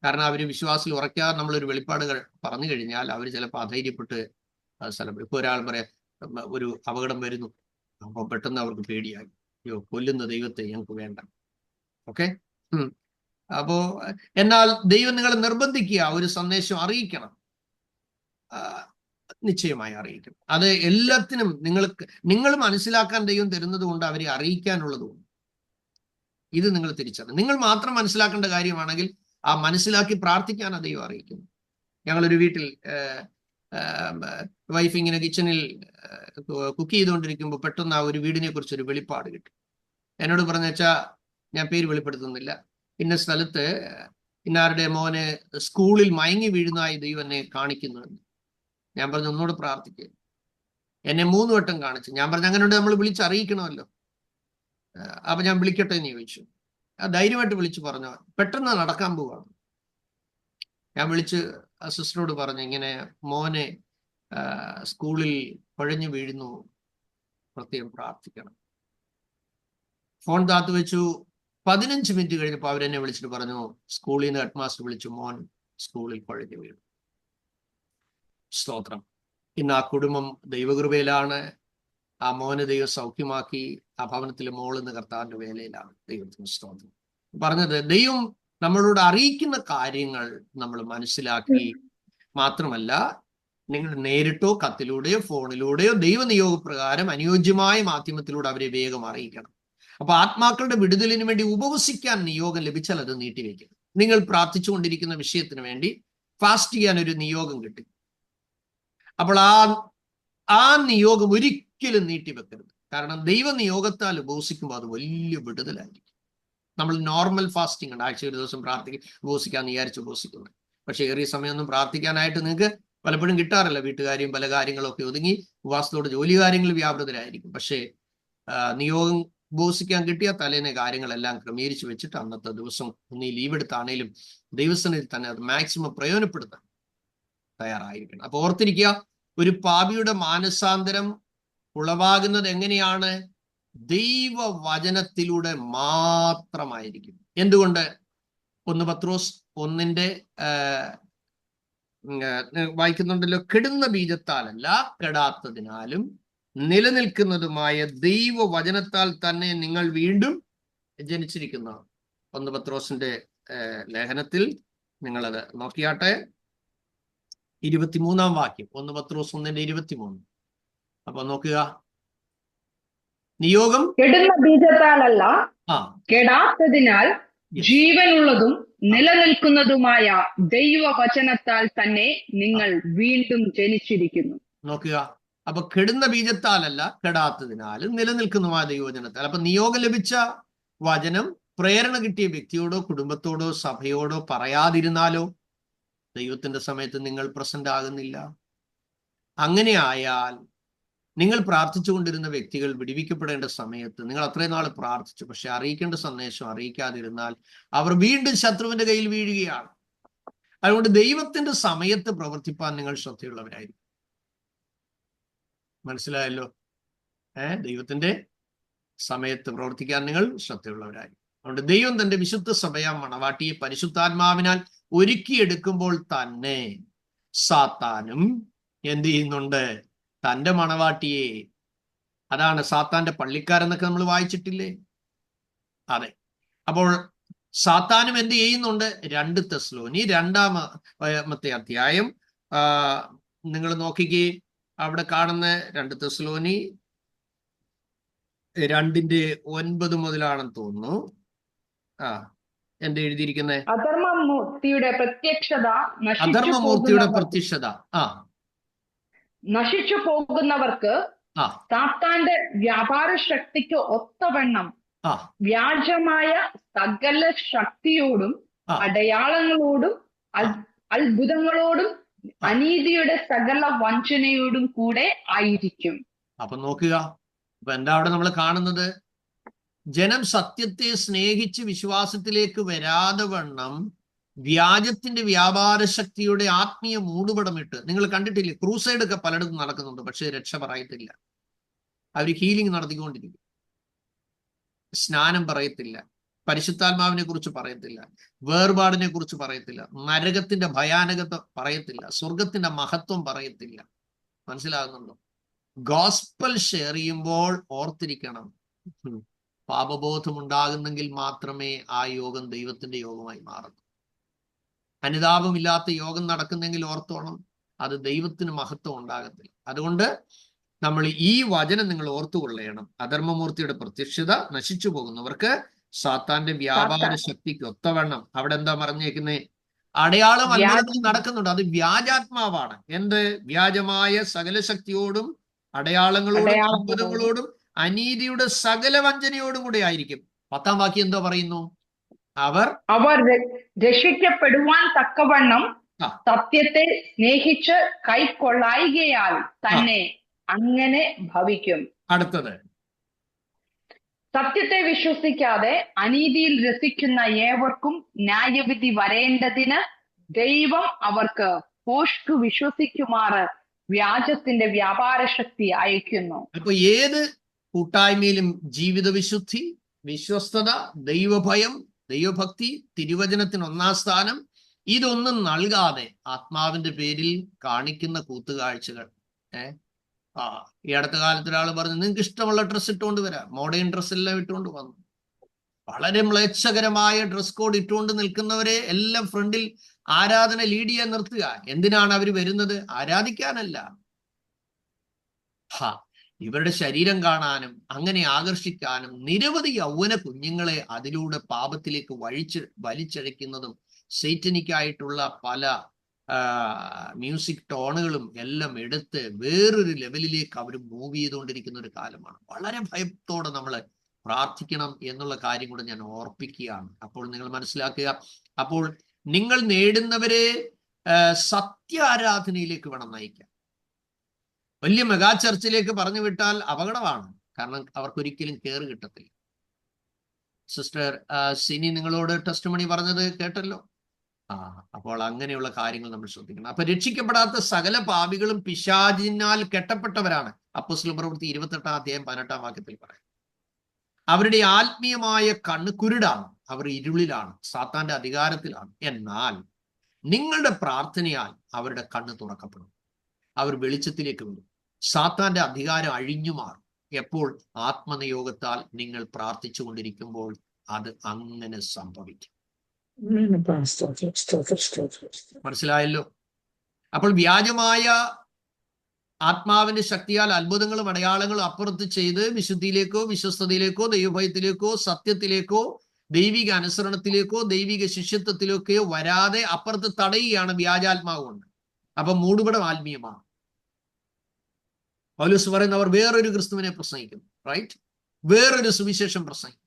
കാരണം അവർ വിശ്വാസത്തിൽ ഉറയ്ക്കാതെ നമ്മളൊരു വെളിപ്പാട് പറഞ്ഞു കഴിഞ്ഞാൽ അവർ ചിലപ്പോൾ അധൈര്യപ്പെട്ട് സ്ഥലം. ഇപ്പോൾ ഒരാൾ പറയാം ഒരു അപകടം വരുന്നു, അപ്പോൾ പെട്ടെന്ന് അവർക്ക് പേടിയായി, അയ്യോ കൊല്ലുന്ന ദൈവത്തെ ഞങ്ങൾക്ക് വേണ്ട. ഓക്കെ, അപ്പോ എന്നാൽ ദൈവം നിങ്ങളെ നിർബന്ധിക്കുക, ഒരു സന്ദേശം അറിയിക്കണം, നിശ്ചയമായി അറിയിക്കും. അത് എല്ലാത്തിനും നിങ്ങൾ മനസ്സിലാക്കാൻ ദൈവം തരുന്നത് കൊണ്ട് അവരെ അറിയിക്കാനുള്ളതുകൊണ്ട് ഇത് നിങ്ങൾ തിരിച്ചറിയും. നിങ്ങൾ മാത്രം മനസ്സിലാക്കേണ്ട കാര്യമാണെങ്കിൽ ആ മനസ്സിലാക്കി പ്രാർത്ഥിക്കാൻ ദൈവം അറിയിക്കുന്നു. ഞങ്ങളൊരു വീട്ടിൽ വൈഫ് ഇങ്ങനെ കിച്ചണിൽ കുക്ക് ചെയ്തുകൊണ്ടിരിക്കുമ്പോൾ പെട്ടെന്ന് ആ ഒരു വീടിനെ കുറിച്ചൊരു വെളിപ്പാട് കിട്ടി. എന്നോട് പറഞ്ഞാ ഞാൻ പേര് വെളിപ്പെടുത്തുന്നില്ല, ഇന്ന സ്ഥലത്ത് ഇന്നാരുടെ മോന് സ്കൂളിൽ മയങ്ങി വീഴുന്നതായി ദൈവം എന്നെ കാണിക്കുന്നു. ഞാൻ പറഞ്ഞു ഒന്നുകൂടെ പ്രാർത്ഥിക്കുക. എന്നെ 3 വട്ടം കാണിച്ചു. ഞാൻ പറഞ്ഞു അങ്ങനെ ഉണ്ട്, നമ്മൾ വിളിച്ചറിയിക്കണമല്ലോ. അപ്പൊ ഞാൻ വിളിക്കട്ടെ എന്ന് ചോദിച്ചു. ധൈര്യമായിട്ട് വിളിച്ചു പറഞ്ഞു, പെട്ടെന്ന് നടക്കാൻ പോവാണ്. ഞാൻ വിളിച്ച് സിസ്റ്ററോട് പറഞ്ഞു, ഇങ്ങനെ മോനെ സ്കൂളിൽ കുഴഞ്ഞു വീഴുന്നു, പ്രത്യേകം പ്രാർത്ഥിക്കണം. ഫോൺ താത്തു വെച്ചു. 15 മിനിറ്റ് കഴിഞ്ഞപ്പോൾ അവരെന്നെ വിളിച്ചിട്ട് പറഞ്ഞു, സ്കൂളിൽ നിന്ന് ഹെഡ് മാസ്റ്റർ വിളിച്ചു, മോൻ സ്കൂളിൽ കുഴഞ്ഞു വീണു. സ്തോത്രം. ഇന്ന് ആ കുടുംബം ദൈവകൃപയിലാണ്. ആ മോനെ ദൈവം സൗഖ്യമാക്കി. ആ ഭവനത്തിലെ മോളിന്ന് കർത്താവിന്റെ വേലയിലാണ്. ദൈവത്തിന് സ്തോത്രം. പറഞ്ഞത് ദൈവം നമ്മളോട് അറിയിക്കുന്ന കാര്യങ്ങൾ നമ്മൾ മനസ്സിലാക്കി മാത്രമല്ല, നിങ്ങൾ നേരിട്ടോ കത്തിലൂടെയോ ഫോണിലൂടെയോ ദൈവനിയോഗപ്രകാരം അനുയോജ്യമായ മാധ്യമത്തിലൂടെ അവരെ വേഗം അറിയിക്കണം. അപ്പൊ ആത്മാക്കളുടെ വിടുതലിന് വേണ്ടി ഉപവസിക്കാൻ നിയോഗം ലഭിച്ചാൽ അത് നീട്ടിവെക്കണം. നിങ്ങൾ പ്രാർത്ഥിച്ചുകൊണ്ടിരിക്കുന്ന വിഷയത്തിന് വേണ്ടി ഫാസ്റ്റ് ചെയ്യാൻ ഒരു നിയോഗം കിട്ടി. അപ്പോൾ ആ നിയോഗം ഒരിക്കലും നീട്ടിവെക്കരുത്. കാരണം ദൈവനിയോഗത്താൽ ഉപവസിക്കുമ്പോൾ അത് വലിയ വിടുതലായിരിക്കും. നമ്മൾ നോർമൽ ഫാസ്റ്റിംഗ് ഉണ്ട്, ആഴ്ച ഒരു ദിവസം ഉപവസിക്കാന്ന് വിചാരിച്ച് ഉപവസിക്കുന്നത്. പക്ഷെ ഏറിയ സമയമൊന്നും പ്രാർത്ഥിക്കാനായിട്ട് നിങ്ങൾക്ക് പലപ്പോഴും കിട്ടാറില്ല. വീട്ടുകാര്യം പല കാര്യങ്ങളൊക്കെ ഒതുങ്ങി ഉപവാസത്തോട് ജോലി കാര്യങ്ങൾ വ്യാപൃതരായിരിക്കും. പക്ഷേ നിയോഗം ഉപവസിക്കാൻ കിട്ടിയ തലേന്നെ കാര്യങ്ങളെല്ലാം ക്രമീകരിച്ച് വെച്ചിട്ട് അന്നത്തെ ദിവസം ഒന്നീ ലീവ് എടുത്താണേലും ദൈവസന്നിധിയിൽ തന്നെ അത് മാക്സിമം പ്രയോജനപ്പെടുത്താൻ തയ്യാറായിരിക്കണം. അപ്പൊ ഓർത്തിരിക്കുക, ഒരു പാപിയുടെ മാനസാന്തരം ഉളവാകുന്നത് എങ്ങനെയാണ്? ദൈവവചനത്തിലൂടെ മാത്രമായിരിക്കും. എന്തുകൊണ്ട്? 1 പത്രോസ് 1 വായിക്കുന്നുണ്ടല്ലോ, കെടുന്ന ബീജത്താലല്ല കെടാത്തതിനാലും നിലനിൽക്കുന്നതുമായ ദൈവവചനത്താൽ തന്നെ നിങ്ങൾ വീണ്ടും ജനിച്ചിരിക്കുന്നു. 1 പത്രോസിന്റെ ലേഖനത്തിൽ നിങ്ങളത് നോക്കിയാട്ടെ, 23-ാം വാക്യം. 1 പത്രോസ് 1:23. അപ്പൊ നോക്കുക, നിയോഗം കെടുന്ന ബീജത്താലല്ല കെടാത്തതിനാൽ ജീവനുള്ളതും നിലനിൽക്കുന്നതുമായ ദൈവവചനത്താൽ തന്നെ നിങ്ങൾ വീണ്ടും ജനിച്ചിരിക്കുന്നു. നോക്കുക, അപ്പൊ കെടുന്ന ബീജത്താലല്ല കെടാത്തതിനാലും നിലനിൽക്കുന്നതുമായ ദൈവവചനത്താൽ. അപ്പൊ നിയോഗം ലഭിച്ച വചനം പ്രേരണ കിട്ടിയ വ്യക്തിയോടോ കുടുംബത്തോടോ സഭയോടോ പറയാതിരുന്നാലോ ദൈവത്തിന്റെ സമയത്ത് നിങ്ങൾ പ്രസന്റ് ആകുന്നില്ല. അങ്ങനെ ആയാൽ നിങ്ങൾ പ്രാർത്ഥിച്ചുകൊണ്ടിരുന്ന വ്യക്തികൾ വിടുവിക്കപ്പെടേണ്ട സമയത്ത് നിങ്ങൾ അത്രയും നാൾ പ്രാർത്ഥിച്ചു, പക്ഷെ അറിയിക്കേണ്ട സന്ദേശം അറിയിക്കാതിരുന്നാൽ അവർ വീണ്ടും ശത്രുവിന്റെ കയ്യിൽ വീഴുകയാണ്. അതുകൊണ്ട് ദൈവത്തിന്റെ സമയത്ത് പ്രവർത്തിപ്പാൻ നിങ്ങൾ ശ്രദ്ധയുള്ളവരായിരിക്കും. മനസ്സിലായല്ലോ? ദൈവത്തിന്റെ സമയത്ത് പ്രവർത്തിക്കാൻ നിങ്ങൾ ശ്രദ്ധയുള്ളവരായിരിക്കും. അതുകൊണ്ട് ദൈവം തന്റെ വിശുദ്ധ സഭയാം മണവാട്ടിയെ പരിശുദ്ധാത്മാവിനാൽ ഒരുക്കിയെടുക്കുമ്പോൾ തന്നെ സാത്താനും എന്ത് ചെയ്യുന്നുണ്ട്? തന്റെ മണവാട്ടിയെ, അതാണ് സാത്താന്റെ പള്ളിക്കാരെന്നൊക്കെ നമ്മൾ വായിച്ചിട്ടില്ലേ? അതെ. അപ്പോൾ സാത്താനും എന്ത് ചെയ്യുന്നുണ്ട്? 2 തെസ്സലോനി 2-ാമത്തെ അധ്യായം നിങ്ങൾ നോക്കിക്കേ. അവിടെ കാണുന്ന 2 തെസ്സലോനി 2:9 മുതലാണെന്ന് തോന്നുന്നു. എന്താ എഴുതിയിരിക്കുന്നത്? അധർമ്മമൂർത്തിയുടെ പ്രത്യക്ഷത നശിച്ചു പോകുന്നവർക്ക് സാത്താന്റെ വ്യാപാര ശക്തിക്ക് ഒത്തവണ്ണം വ്യാജമായ സകല ശക്തിയോടും അടയാളങ്ങളോടും അത്ഭുതങ്ങളോടും അനീതിയുടെ സകല വഞ്ചനയോടും കൂടെ ആയിരിക്കും. അപ്പൊ നോക്കുക, അപ്പൊ എന്താ അവിടെ നമ്മൾ കാണുന്നത്? ജനം സത്യത്തെ സ്നേഹിച്ച് വിശ്വാസത്തിലേക്ക് വരാതെ വണ്ണം വ്യാജത്തിന്റെ വ്യാപാര ശക്തിയുടെ ആത്മീയ മൂടുപടമിട്ട്, നിങ്ങൾ കണ്ടിട്ടില്ലേ? ക്രൂസൈഡ് ഒക്കെ പലയിടത്തും നടക്കുന്നുണ്ട്, പക്ഷെ രക്ഷ പറയത്തില്ല. അവർ ഹീലിംഗ് നടത്തിക്കൊണ്ടിരിക്കും. സ്നാനം പറയത്തില്ല, പരിശുദ്ധാത്മാവിനെ കുറിച്ച് പറയത്തില്ല, വേർപാടിനെ കുറിച്ച് പറയത്തില്ല, നരകത്തിന്റെ ഭയാനകത പറയത്തില്ല, സ്വർഗത്തിന്റെ മഹത്വം പറയത്തില്ല. മനസ്സിലാകുന്നുണ്ടോ? ഗോസ്പൽ ഷെയർ ചെയ്യുമ്പോൾ ഓർത്തിരിക്കണം, പാപബോധം ഉണ്ടാകുന്നെങ്കിൽ മാത്രമേ ആ യോഗം ദൈവത്തിന്റെ യോഗമായി മാറുന്നു. അനുതാപമില്ലാത്ത യോഗം നടക്കുന്നെങ്കിൽ ഓർത്തോണം, അത് ദൈവത്തിന് മഹത്വം ഉണ്ടാകത്തില്ല. അതുകൊണ്ട് നമ്മൾ ഈ വചനം നിങ്ങൾ ഓർത്തുകൊള്ളണം. അധർമ്മമൂർത്തിയുടെ പ്രത്യക്ഷത നശിച്ചു പോകുന്നവർക്ക് സാത്താന്റെ വ്യാപാര ശക്തിക്ക് ഒത്തവണ്ണം. അവിടെ എന്താ പറഞ്ഞേക്കുന്നത്? അടയാളം അത്ഭുതങ്ങൾ നടക്കുന്നുണ്ട്, അത് വ്യാജാത്മാവാണ്. എന്ത്? വ്യാജമായ സകല ശക്തിയോടും അടയാളങ്ങളോടും അത്ഭുതങ്ങളോടും അനീതിയുടെ സകല വഞ്ചനയോടും കൂടെ ആയിരിക്കും. 10-ാം വാക്യം എന്തോ പറയുന്നു? അവർ രക്ഷിക്കപ്പെടുവാൻ തക്കവണ്ണം സത്യത്തെ സ്നേഹിച്ച് കൈക്കൊള്ളായികയാൽ തന്നെ അങ്ങനെ ഭവിക്കും. അടുത്തത്, സത്യത്തെ വിശ്വസിക്കാതെ അനീതിയിൽ രസിക്കുന്ന ഏവർക്കും ന്യായവിധി വരേണ്ടതിന് ദൈവം അവർക്ക് ഭോഷ്ക് വിശ്വസിക്കുമാറ് വ്യാജത്തിന്റെ വ്യാപാര ശക്തി അയക്കുന്നു. അപ്പൊ ഏത് കൂട്ടായ്മയിലും ജീവിത വിശുദ്ധി, വിശ്വസ്തത, ദൈവഭയം, ദൈവഭക്തി, തിരുവചനത്തിന് ഒന്നാം സ്ഥാനം, ഇതൊന്നും നൽകാതെ ആത്മാവിന്റെ പേരിൽ കാണിക്കുന്ന കൂത്തുകാഴ്ചകൾ. ഈ അടുത്ത കാലത്ത് ഒരാൾ പറഞ്ഞു, നിങ്ങൾക്ക് ഇഷ്ടമുള്ള ഡ്രസ്സ് ഇട്ടുകൊണ്ട് വരാം. മോഡേൺ ഡ്രസ്സ് എല്ലാം ഇട്ടുകൊണ്ട് വന്നു. വളരെ മ്ലേച്ഛകരമായ ഡ്രസ് കോഡ് ഇട്ടുകൊണ്ട് നിൽക്കുന്നവരെ എല്ലാം ഫ്രണ്ടിൽ ആരാധന ലീഡ് ചെയ്യാൻ നിർത്തുക. എന്തിനാണ് അവർ വരുന്നത്? ആരാധിക്കാനല്ല. ഇവരുടെ ശരീരം കാണാനും അങ്ങനെ ആകർഷിക്കാനും നിരവധി യൗവന കുഞ്ഞുങ്ങളെ അതിലൂടെ പാപത്തിലേക്ക് വലിച്ചഴയ്ക്കുന്നതും സൈറ്റനിക്കായിട്ടുള്ള പല മ്യൂസിക് ടോണുകളും എല്ലാം എടുത്ത് വേറൊരു ലെവലിലേക്ക് അവർ മൂവ് ചെയ്തുകൊണ്ടിരിക്കുന്ന ഒരു കാലമാണ്. വളരെ ഭയത്തോടെ നമ്മൾ പ്രാർത്ഥിക്കണം എന്നുള്ള കാര്യം കൂടെ ഞാൻ ഓർപ്പിക്കുകയാണ്. അപ്പോൾ നിങ്ങൾ മനസ്സിലാക്കുക, അപ്പോൾ നിങ്ങൾ നേടുന്നവരെ സത്യ ആരാധനയിലേക്ക് വേണം നയിക്കാൻ. വലിയ മെഗാ ചർച്ചിലേക്ക് പറഞ്ഞു വിട്ടാൽ അപകടമാണ്. കാരണം അവർക്കൊരിക്കലും കെയർ കിട്ടത്തില്ല. സിസ്റ്റർ സിനി നിങ്ങളോട് ടെസ്റ്റ് മണി പറഞ്ഞത് കേട്ടല്ലോ. അപ്പോൾ അങ്ങനെയുള്ള കാര്യങ്ങൾ നമ്മൾ ശ്രദ്ധിക്കണം. അപ്പൊ രക്ഷിക്കപ്പെടാത്ത സകല പാപികളും പിശാചിനാൽ കെട്ടപ്പെട്ടവരാണ്. അപ്പോസ്തല പ്രവൃത്തി 28-18 വാക്യത്തിൽ പറയും. അവരുടെ ആത്മീയമായ കണ്ണ് കുരുടാണ്, അവർ ഇരുളിലാണ്, സാത്താന്റെ അധികാരത്തിലാണ്. എന്നാൽ നിങ്ങളുടെ പ്രാർത്ഥനയാൽ അവരുടെ കണ്ണ് തുറക്കപ്പെടും, അവർ വെളിച്ചത്തിലേക്ക് വരും, സാത്താന്റെ അധികാരം അഴിഞ്ഞു മാറും. എപ്പോൾ? ആത്മനിയോഗത്താൽ നിങ്ങൾ പ്രാർത്ഥിച്ചു കൊണ്ടിരിക്കുമ്പോൾ അത് അങ്ങനെ സംഭവിക്കും. മനസ്സിലായല്ലോ? അപ്പോൾ വ്യാജമായ ആത്മാവിന്റെ ശക്തിയാൽ അത്ഭുതങ്ങളും അടയാളങ്ങളും അപ്പുറത്ത് ചെയ്ത് വിശുദ്ധിയിലേക്കോ വിശ്വസ്തതയിലേക്കോ ദൈവഭയത്തിലേക്കോ സത്യത്തിലേക്കോ ദൈവിക അനുസരണത്തിലേക്കോ ദൈവിക ശിഷ്യത്വത്തിലേക്കോ വരാതെ അപ്പുറത്ത് തടയുകയാണ് വ്യാജാത്മാവ് കൊണ്ട്. അപ്പൊ മൂടുപടം ആത്മീയമാണ്. പൗലോസ് പറയുന്നവർ വേറൊരു ക്രിസ്തുവിനെ പ്രസംഗിക്കുന്നു, റൈറ്റ്? വേറൊരു സുവിശേഷം പ്രസംഗിക്കും.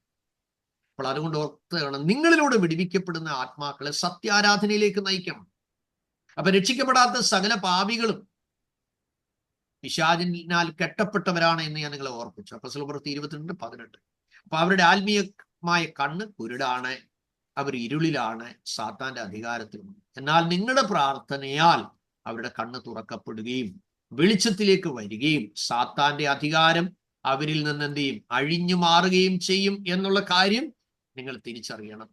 അപ്പോൾ അതുകൊണ്ട് ഓർത്ത് നിങ്ങളിലൂടെ വിടുവിക്കപ്പെടുന്ന ആത്മാക്കളെ സത്യാരാധനയിലേക്ക് നയിക്കണം. അപ്പൊ രക്ഷിക്കപ്പെടാത്ത സകല പാപികളും പിശാചിനാൽ കെട്ടപ്പെട്ടവരാണ് എന്ന് ഞാൻ നിങ്ങളെ ഓർപ്പിച്ചു. അപ്പോസ്തല പ്രവൃത്തി 22-18. അപ്പൊ അവരുടെ ആത്മീയമായ കണ്ണ് കുരുടാണ്, അവർ ഇരുളിലാണ്, സാത്താന്റെ അധികാരത്തിലുമാണ്. എന്നാൽ നിങ്ങളുടെ പ്രാർത്ഥനയാൽ അവരുടെ കണ്ണ് തുറക്കപ്പെടുകയും വെളിച്ചത്തിലേക്ക് വരികയും സാത്താന്റെ അധികാരം അവരിൽ നിന്ന് എന്ത് ചെയ്യും? അഴിഞ്ഞു മാറുകയും ചെയ്യും എന്നുള്ള കാര്യം നിങ്ങൾ തിരിച്ചറിയണം.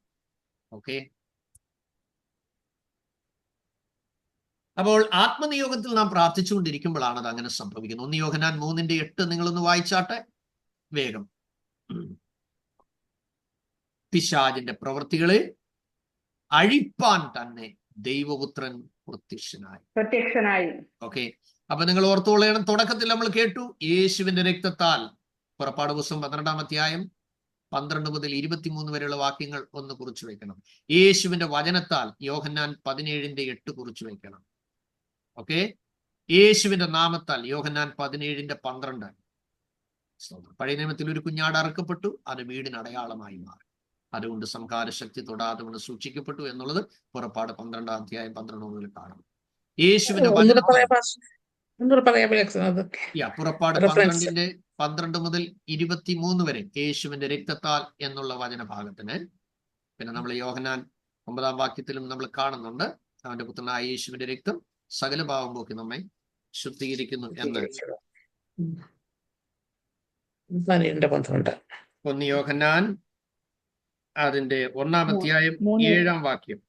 ഓക്കെ? അപ്പോൾ ആത്മനിയോഗത്തിൽ നാം പ്രാർത്ഥിച്ചുകൊണ്ടിരിക്കുമ്പോഴാണ് അത് അങ്ങനെ സംഭവിക്കുന്നത്. 1 യോഹന്നാൻ 3:8 നിങ്ങളൊന്ന് വായിച്ചാട്ടെ വേഗം. പിശാചിന്റെ പ്രവൃത്തികളെ അഴിപ്പാൻ തന്നെ ദൈവപുത്രൻ പ്രത്യക്ഷനായി. ഓക്കെ, അപ്പൊ നിങ്ങൾ ഓർത്തോളണം. തുടക്കത്തിൽ നമ്മൾ കേട്ടു, യേശുവിന്റെ രക്തത്താൽ. പുറപ്പാട് പുസ്തകം 12-12 മുതൽ 23 വരെയുള്ള വാക്യങ്ങൾ ഒന്ന് കുറിച്ചു വെക്കണം. യേശുവിന്റെ വചനത്താൽ യോഹന്നാൻ 17:8 കുറിച്ചു വെക്കണം. ഓക്കെ, യേശുവിന്റെ നാമത്താൽ യോഹന്നാൻ 17:12. പഴയ നിയമത്തിൽ ഒരു കുഞ്ഞാട് അറുക്കപ്പെട്ടു, അത് വീടിന് അടയാളമായി മാറി. അതുകൊണ്ട് സംഹാരശക്തി തൊടാതെ കൊണ്ട് സൂക്ഷിക്കപ്പെട്ടു എന്നുള്ളത് പുറപ്പാട് 12-12 മുതൽ കാണും. യേശുവിന്റെ പുറപ്പാട് 12 മുതൽ 23 വരെ യേശുവിന്റെ രക്തത്താൽ എന്നുള്ള വചനഭാഗത്തിന്. പിന്നെ നമ്മൾ യോഹന്നാൻ 9 വാക്യത്തിലും നമ്മൾ കാണുന്നുണ്ട്, അവന്റെ പുത്രനായ യേശുവിന്റെ രക്തം സകല പാപം പോക്കി നമ്മെ ശുദ്ധീകരിക്കുന്നു എന്ന്. 1 യോഹന്നാൻ അതിന്റെ 1-ാം അധ്യായം 7-ാം വാക്യം.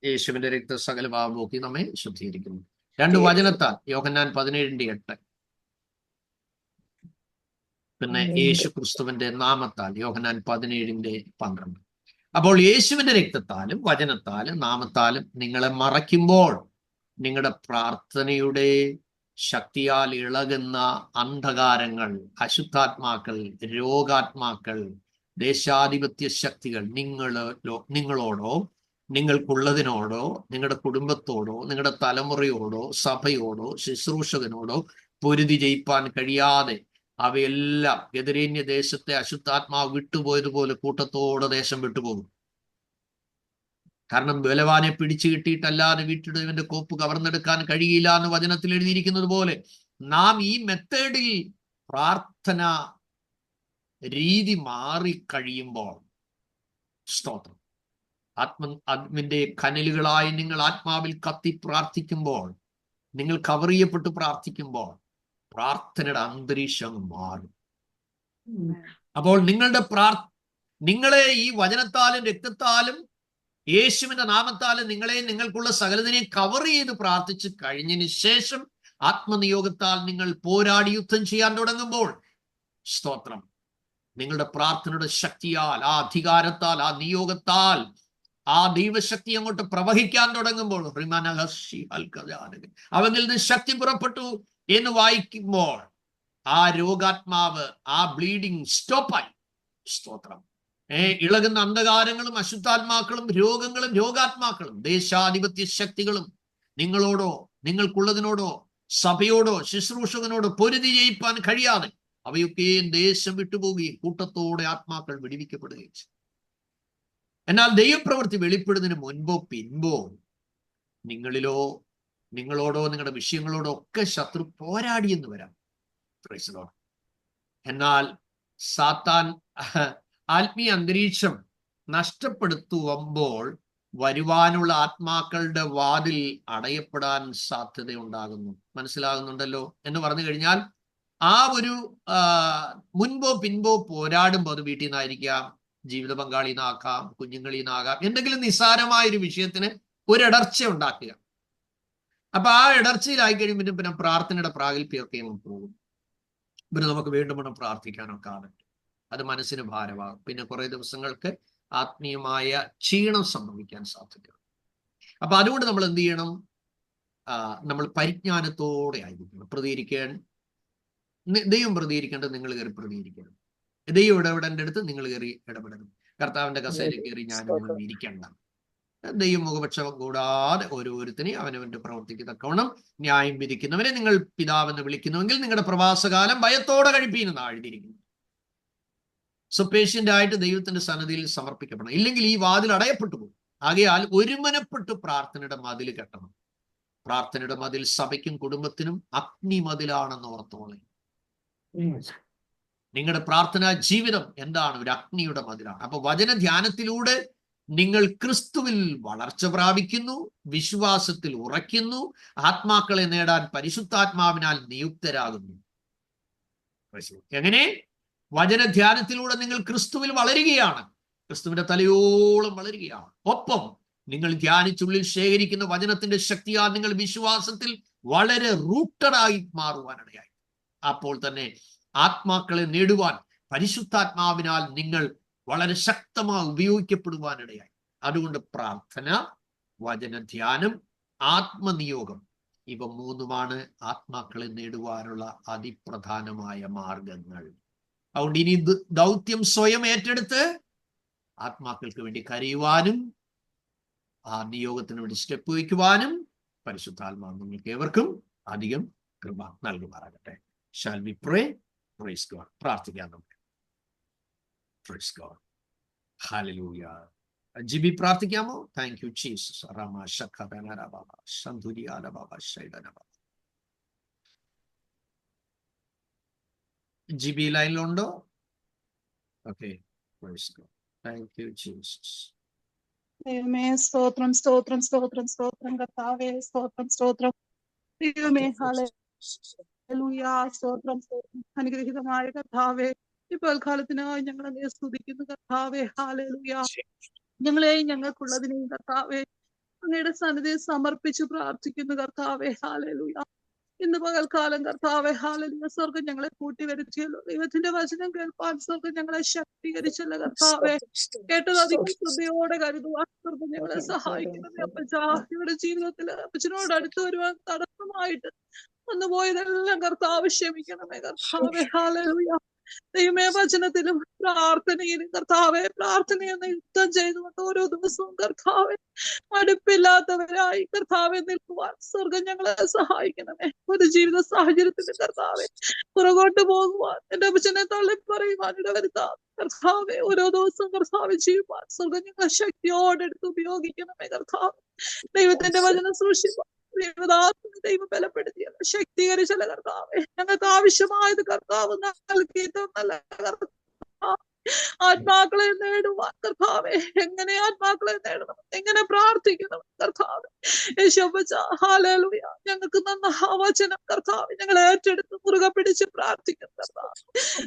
യേശുവിന്റെ രക്തം സകല പാപം പോക്കി നമ്മെ ശുദ്ധീകരിക്കുന്നു. 2 വചനത്താൽ യോഹന്നാൻ 17:8. പിന്നെ യേശു ക്രിസ്തുവിന്റെ നാമത്താൽ യോഹന്നാൻ 17:12. അപ്പോൾ യേശുവിന്റെ രക്തത്താലും വചനത്താലും നാമത്താലും നിങ്ങളെ മറയ്ക്കുമ്പോൾ നിങ്ങളുടെ പ്രാർത്ഥനയുടെ ശക്തിയാൽ ഇളകുന്ന അന്ധകാരങ്ങൾ, അശുദ്ധാത്മാക്കൾ, രോഗാത്മാക്കൾ, ദേശാധിപത്യ ശക്തികൾ നിങ്ങളോടോ നിങ്ങൾക്കുള്ളതിനോടോ നിങ്ങളുടെ കുടുംബത്തോടോ നിങ്ങളുടെ തലമുറയോടോ സഭയോടോ ശുശ്രൂഷകനോടോ പൊരുതി ജയിപ്പാൻ കഴിയാതെ അവയെല്ലാം ഗദരേന്യ ദേശത്തെ അശുദ്ധാത്മാവ് വിട്ടുപോയതുപോലെ കൂട്ടത്തോടെ ദേശം വിട്ടുപോകും. കാരണം ബലവാനെ പിടിച്ചു കിട്ടിയിട്ടല്ലാതെ വീട്ടിടുവന്റെ കോപ്പ് കവർന്നെടുക്കാൻ കഴിയില്ല എന്ന് വചനത്തിൽ എഴുതിയിരിക്കുന്നത് പോലെ നാം ഈ മെത്തേഡിൽ പ്രാർത്ഥന രീതി മാറിക്കഴിയുമ്പോൾ, സ്തോത്രം, ആത്മാവിന്റെ കനലുകളായി നിങ്ങൾ ആത്മാവിൽ കത്തി പ്രാർത്ഥിക്കുമ്പോൾ, നിങ്ങൾ കവർ ചെയ്യപ്പെട്ട് പ്രാർത്ഥിക്കുമ്പോൾ പ്രാർത്ഥനയുടെ അന്തരീക്ഷം മാറും. അപ്പോൾ നിങ്ങളെ ഈ വചനത്താലും രക്തത്താലും യേശുവിന്റെ നാമത്താലും നിങ്ങൾക്കുള്ള സകലതിനെയും കവർ ചെയ്ത് പ്രാർത്ഥിച്ച് കഴിഞ്ഞതിന് ശേഷം ആത്മനിയോഗത്താൽ നിങ്ങൾ പോരാടി യുദ്ധം ചെയ്യാൻ തുടങ്ങുമ്പോൾ, സ്തോത്രം, നിങ്ങളുടെ പ്രാർത്ഥനയുടെ ശക്തിയാൽ, ആ അധികാരത്താൽ, ആ നിയോഗത്താൽ ആ ദൈവശക്തി അങ്ങോട്ട് പ്രവഹിക്കാൻ തുടങ്ങുമ്പോൾ, അവനിൽ നിന്ന് ശക്തി പുറപ്പെട്ടു എന്ന് വായിക്കുമ്പോൾ ആ രോഗാത്മാവ്, ആ ബ്ലീഡിങ് സ്റ്റോപ്പായി. സ്തോത്രം. ഇളകുന്ന അന്ധകാരങ്ങളും അശുദ്ധാത്മാക്കളും രോഗങ്ങളും രോഗാത്മാക്കളും ദേശാധിപത്യ ശക്തികളും നിങ്ങളോടോ നിങ്ങൾക്കുള്ളതിനോടോ സഭയോടോ ശുശ്രൂഷകനോടോ പൊരുതി ജയിപ്പാൻ കഴിയാതെ അവയൊക്കെയും ദേശം വിട്ടുപോകുകയും കൂട്ടത്തോടെ ആത്മാക്കൾ വെടിവിക്കപ്പെടുകയും ചെയ്യും. എന്നാൽ ദൈവപ്രവൃത്തി വെളിപ്പെടുന്നതിന് മുൻപോ പിൻപോ നിങ്ങളോടോ നിങ്ങളുടെ വിഷയങ്ങളോടോ ഒക്കെ ശത്രു പോരാടിയെന്ന് വരാം. എന്നാൽ സാത്താൻ ആത്മീയ അന്തരീക്ഷം നഷ്ടപ്പെടുത്തുമ്പോൾ വരുവാനുള്ള ആത്മാക്കളുടെ വാതിൽ അടയപ്പെടാൻ സാധ്യതയുണ്ടാകുന്നു. മനസ്സിലാകുന്നുണ്ടല്ലോ എന്ന് പറഞ്ഞു കഴിഞ്ഞാൽ, ആ ഒരു മുൻപോ പിൻപോ പോരാടുമ്പോൾ, അത് വീട്ടിൽ നിന്നായിരിക്കാം, ജീവിത പങ്കാളിയിൽ നിന്നാക്കാം, കുഞ്ഞുങ്ങളിൽ നിന്നാകാം, എന്തെങ്കിലും നിസ്സാരമായൊരു വിഷയത്തിന് ഒരിടർച്ച ഉണ്ടാക്കുക. അപ്പൊ ആ ഇടർച്ചയിലായി കഴിയുമ്പോൾ പിന്നെ പ്രാർത്ഥനയുടെ പ്രാഗൽഭ്യമൊക്കെ പോകും. പിന്നെ നമുക്ക് വീണ്ടും വീണ്ടും പ്രാർത്ഥിക്കാനൊക്കെ ആകും. അത് മനസ്സിന് ഭാരമാകും. പിന്നെ കുറെ ദിവസങ്ങൾക്ക് ആത്മീയമായ ക്ഷീണം സംഭവിക്കാൻ സാധ്യതയുണ്ട്. അപ്പൊ അതുകൊണ്ട് നമ്മൾ എന്ത് ചെയ്യണം? നമ്മൾ പരിജ്ഞാനത്തോടെ ആയിരിക്കണം. ദൈവം പ്രതികരിക്കേണ്ടത് നിങ്ങൾ കയറി പ്രതികരിക്കണം. ദൈവം ഇടപെടേണ്ട അടുത്ത് നിങ്ങൾ കയറി ഇടപെടണം. കർത്താവിന്റെ കസേര കയറി ഞാനും ഇരിക്കണ്ട. ദൈവം മുഖപക്ഷം കൂടാതെ ഓരോരുത്തരെയും അവനവന്റെ പ്രവർത്തിക്ക് തക്കവണ്ണം ന്യായം വിധിക്കുന്നവരെ നിങ്ങൾ പിതാവെന്ന് വിളിക്കുന്നുവെങ്കിൽ നിങ്ങളുടെ പ്രവാസകാലം ഭയത്തോടെ കഴിപ്പീനെന്നാണ് എഴുതിയിരിക്കുന്നത്. സോ പേഷ്യന്റ് ആയിട്ട് ദൈവത്തിന്റെ സന്നിധിയിൽ സമർപ്പിക്കപ്പെടണം. ഇല്ലെങ്കിൽ ഈ വാതിൽ അടയപ്പെട്ടു പോകും. ആകയാൽ ഒരുമനപ്പെട്ട് പ്രാർത്ഥനയുടെ മതിൽ കെട്ടണം. പ്രാർത്ഥനയുടെ മതിൽ സഭയ്ക്കും കുടുംബത്തിനും അഗ്നി മതിലാണെന്ന് ഓർത്തോളെ. നിങ്ങളുടെ പ്രാർത്ഥനാ ജീവിതം എന്താണ്? ഒരു അഗ്നിയുടെ മതിലാണ്. അപ്പൊ വചന ധ്യാനത്തിലൂടെ നിങ്ങൾ ക്രിസ്തുവിൽ വളർച്ച പ്രാപിക്കുന്നു, വിശ്വാസത്തിൽ ഉറയ്ക്കുന്നു, ആത്മാക്കളെ നേടാൻ പരിശുദ്ധാത്മാവിനാൽ നിയുക്തരാകുന്നു. എങ്ങനെ? വചന ധ്യാനത്തിലൂടെ നിങ്ങൾ ക്രിസ്തുവിൽ വളരുകയാണ്, ക്രിസ്തുവിന്റെ തലയോളം വളരുകയാണ്. ഒപ്പം നിങ്ങൾ ധ്യാനിച്ചുള്ളിൽ ശേഖരിക്കുന്ന വചനത്തിന്റെ ശക്തിയാൽ നിങ്ങൾ വിശ്വാസത്തിൽ വളരെ റൂട്ടഡായി മാറുവാനിടയായി. അപ്പോൾ തന്നെ ആത്മാക്കളെ നേടുവാൻ പരിശുദ്ധാത്മാവിനാൽ നിങ്ങൾ വളരെ ശക്തമായി ഉപയോഗിക്കപ്പെടുവാനിടയായി. അതുകൊണ്ട് പ്രാർത്ഥന, വചനധ്യാനം, ആത്മനിയോഗം, ഇവ മൂന്നുമാണ് ആത്മാക്കളെ നേടുവാനുള്ള അതിപ്രധാനമായ മാർഗങ്ങൾ. അതുകൊണ്ട് ഇനി ദൗത്യം സ്വയം ഏറ്റെടുത്ത് ആത്മാക്കൾക്ക് വേണ്ടി കരയുവാനും ആ നിയോഗത്തിന് വേണ്ടി സ്റ്റെപ്പ് വയ്ക്കുവാനും പരിശുദ്ധാത്മാവ് നിങ്ങൾക്ക് ഏവർക്കും അധികം കൃപ നൽകുമാറാകട്ടെ. Shall we pray? Praise God. പ്രാർത്ഥിക്കാം നമുക്ക്. Praise God. Hallelujah. ജിബി പ്രാർത്ഥിക്കാമോ? Thank you Jesus. റമ ശഖബനര ബാബ സന്ധുരിയാല ബാബ ശൈദന ബാബ. ജിബി ലൈനിലുണ്ടോ? Okay. Praise God. Thank you Jesus. ദൈവമേ സ്തോത്രം സ്തോത്രം സ്തോത്രം സ്തോത്രം കർത്താവേ സ്തോത്രം സ്തോത്രം ദൈവമേ ഹല്ലേലൂയ സ്തോത്രം സ്തോത്രം അനുഗ്രഹീതമായ കർത്താവേ ഇപ്പോൾ കാലത്തിനായി ഞങ്ങളെ സ്തുതിക്കുന്നു കർത്താവേ. ഹല്ലേലൂയ. ഞങ്ങളെയും ഞങ്ങൾക്കുള്ളതിനെയും കർത്താവേ അങ്ങയുടെ സന്നിധിയിൽ സമർപ്പിച്ച് പ്രാർത്ഥിക്കുന്നു കർത്താവേ. ഹല്ലേലൂയ. ഇന്ന് പകൽക്കാലം കർത്താവേ ഹല്ലേലൂയ സ്വർഗ്ഗം ഞങ്ങളെ കൂട്ടി വരുത്തിയല്ലോ. ദൈവത്തിന്റെ വചനം കേൾപ്പാൻ സ്വർഗ്ഗം ഞങ്ങളെ ശക്തീകരിച്ചല്ലോ കർത്താവേ. കേട്ടത് അധികം ശ്രദ്ധയോടെ കരുതുവാൻ സ്വർഗ്ഗം ഞങ്ങളെ സഹായിക്കുന്നത് അപ്പച്ചാ. ഇവിടെ ജീവിതത്തിൽ അപ്പച്ചനോട് അടുത്ത് വരുവാൻ തടസ്സമായിട്ട് വന്നുപോയതെല്ലാം കർത്താവ് ക്ഷമിക്കണമേ കർത്താവേ. ഹല്ലേലൂയ. ദൈവമേ വചനത്തിലും പ്രാർത്ഥനയിലും കർത്താവെ പ്രാർത്ഥനയെന്ന് യുദ്ധം ചെയ്തുകൊണ്ട് ഓരോ ദിവസവും കർത്താവെ മടുപ്പില്ലാത്തവരായി കർത്താവെ നിൽക്കുവാൻ സ്വർഗം ഞങ്ങളെ സഹായിക്കണമേ. ഒരു ജീവിത സാഹചര്യത്തിൽ കർത്താവെ പുറകോട്ട് പോകുവാൻ എന്റെ അപ്പച്ചനെ തള്ളി പറയുവാൻ ഇടവരുത്താം കർത്താവെ. ഓരോ ദിവസവും കർത്താവ് ചെയ്യുവാൻ സ്വർഗം ഞങ്ങളെ ശക്തിയോടെ എടുത്ത് ഉപയോഗിക്കണമേ കർത്താവ്. ദൈവത്തിന്റെ വചനം സൂക്ഷിപ്പാൻ ദൈവം ബലപ്പെടുത്തിയ ശക്തീകരിച്ചല്ല കർത്താവെ. ഞങ്ങൾക്ക് ആവശ്യമായത് കർത്താവ് നൽകിയിട്ടൊന്നല്ല കർത്താവ്. ആത്മാക്കളെ നേടുവാൻ കർത്താവെ എങ്ങനെ ആത്മാക്കളെ നേടണം, എങ്ങനെ പ്രാർത്ഥിക്കണം കർത്താവ്. യേശുവച്ച ഹല്ലേലൂയ. ഞങ്ങൾക്ക് നന്ന വചനം കർത്താവ് ഞങ്ങൾ ഏറ്റെടുത്ത് മുറുകെ പിടിച്ച് പ്രാർത്ഥിക്കും കർത്താവ്.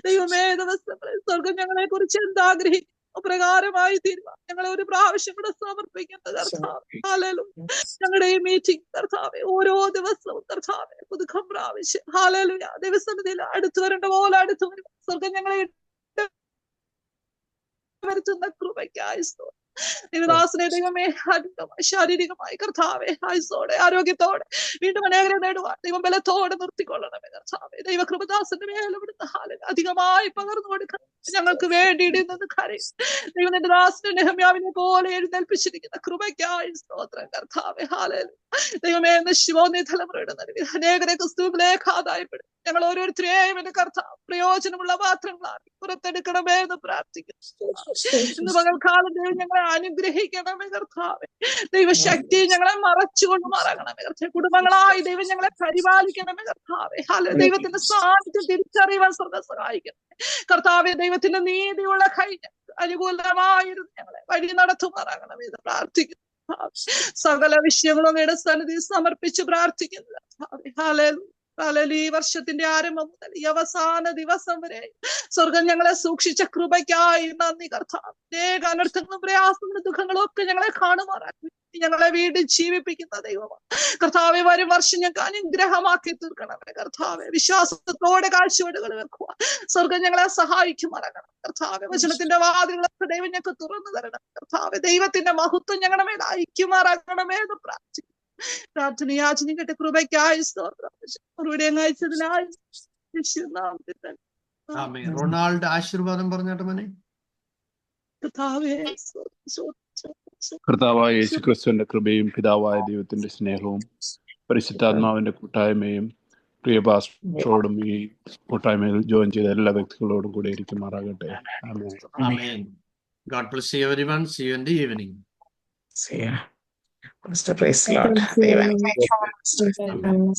ദൈവമേ ദിവസങ്ങളിൽ സ്വർഗം ഞങ്ങളെ കുറിച്ച് എന്താഗ്രഹിക്കും അപ്രകാരമായി തീരുവാൻ ഞങ്ങളെ ഒരു പ്രാവശ്യം കൂടെ സമർപ്പിക്കുന്നത് കർത്താവ്. ഹല്ലേലൂയ. ഞങ്ങളുടെ ഈ മീറ്റിംഗ് കർത്താവെ ഓരോ ദിവസവും കർത്താവെ പുതുക്കം പ്രാവശ്യം ഹല്ലേലൂയ ദിവസത്തിൽ അടുത്തു വരേണ്ട പോലെ അടുത്തു വരും. സ്വർഗം ഞങ്ങളെ വരുത്തുന്ന കൃപയ്ക്കായി ദൈവദാസനെ ദൈവമേ ശാരീരികമായി കർത്താവെ ആയുസ്സോടെ ആരോഗ്യത്തോടെ വീണ്ടും അനേകരെ നേടുവാൻ ദൈവം ബലത്തോടെ നിർത്തിക്കൊള്ളണമേ കർത്താവെ. ദൈവ കൃപദാസന്റെ മേലവിടുന്ന ഹാലൻ അധികമായി പകർന്നു കൊടുക്കണം. ഞങ്ങൾക്ക് വേണ്ടി നിന്ന് കരയും ദൈവം നിന്റെ ദാസനെ നെഹമ്യാവിനെ പോലെ എഴുന്നേൽപ്പിച്ചിരിക്കുന്ന കൃപയ്ക്കായി സ്തോത്രം കർത്താവെ. ഹാലൻ ദൈവമേ നശിവോന്നി തലമുറയുടെ നടുവിൽ അനേകരെ ക്രിസ്തുവിലേക്ക് ആദായപ്പെടും. ഞങ്ങൾ ഓരോരുത്തരെയും എന്റെ കർത്താവ് പ്രയോജനമുള്ള പാത്രങ്ങളാണ് പുറത്തെടുക്കണമേ എന്ന് പ്രാർത്ഥിക്കുന്നു. ഇന്ന് പകൽക്കാലം ദൈവം ഞങ്ങളെ അനുഗ്രഹിക്കണമേ കർത്താവെ. ദൈവശക്തി ഞങ്ങളെ മറച്ചുകൊണ്ട് മാറണമേ കർത്താവ്. കുടുംബങ്ങളായി ദൈവം ഞങ്ങളെ പരിപാലിക്കണമേ കർത്താവെ. ദൈവത്തിന്റെ സാന്നിധ്യം തിരിച്ചറിയുവാൻ സ്വർഗ്ഗം സഹായിക്കണം കർത്താവെ. ദൈവത്തിന്റെ നീതിയുള്ള കൈ അനുകൂലമായിരുന്നു ഞങ്ങളെ വഴി നടത്തുമാറാകണമേ എന്ന് പ്രാർത്ഥിക്കുന്നു. സകല വിഷയങ്ങളും അങ്ങയുടെ സന്നിധിയിൽ സമർപ്പിച്ച് പ്രാർത്ഥിക്കുന്നു കർത്താവെ. ഈ വർഷത്തിന്റെ ആരംഭം മുതൽ ഈ അവസാന ദിവസം വരെ സ്വർഗം ഞങ്ങളെ സൂക്ഷിച്ച കൃപയ്ക്കായി നന്ദി കർത്താവ്. അനേക അനർത്ഥങ്ങളും പ്രയാസങ്ങളും ദുഃഖങ്ങളും ഒക്കെ ഞങ്ങളെ കാണുമാറാക്കി ഞങ്ങളെ വീണ്ടും ജീവിപ്പിക്കുന്ന ദൈവമാണ് കർത്താവെ. വരും വർഷം ഞങ്ങൾക്ക് അനുഗ്രഹമാക്കി തീർക്കണമേ കർത്താവെ. വിശ്വാസത്തോടെ കാഴ്ചപ്പാടുകൾ വെക്കുക സ്വർഗം ഞങ്ങളെ സഹായിക്കുമാറാകണം കർത്താവെ. വചനത്തിന്റെ വാതിലുകളൊക്കെ ദൈവം ഞങ്ങൾക്ക് തുറന്നു തരണം കർത്താവെ. ദൈവത്തിന്റെ മഹത്വം ഞങ്ങളുടെ മേൽ അയക്കുമാറാകണമേ എന്ന് പ്രാർത്ഥിക്കും. പ്രാർത്ഥന യാചനിക്കട്ടെ കൃപയ്ക്കായി സ്തോത്രം. മറുപടി അയച്ചതിനായി റൊണാൾഡ് ആശീർവാദം പറഞ്ഞാട്ടെ മോനെ. കർത്താവായ യേശുക്രിസ്തുവിന്റെ കൃപയും പിതാവായ ദൈവത്തിന്റെ സ്നേഹവും പരിശുദ്ധാത്മാവിന്റെ കൂട്ടായ്മയും പ്രിയ പാസ്റ്ററോടും ഈ കൂട്ടായ്മയിൽ ജോയിൻ ചെയ്ത എല്ലാ വ്യക്തികളോടും കൂടെ ഇരിക്കുമാറാകട്ടെ. ആമേൻ. God bless you everyone. See you in the evening. See ya. Pastor, praise the Lord. Amen.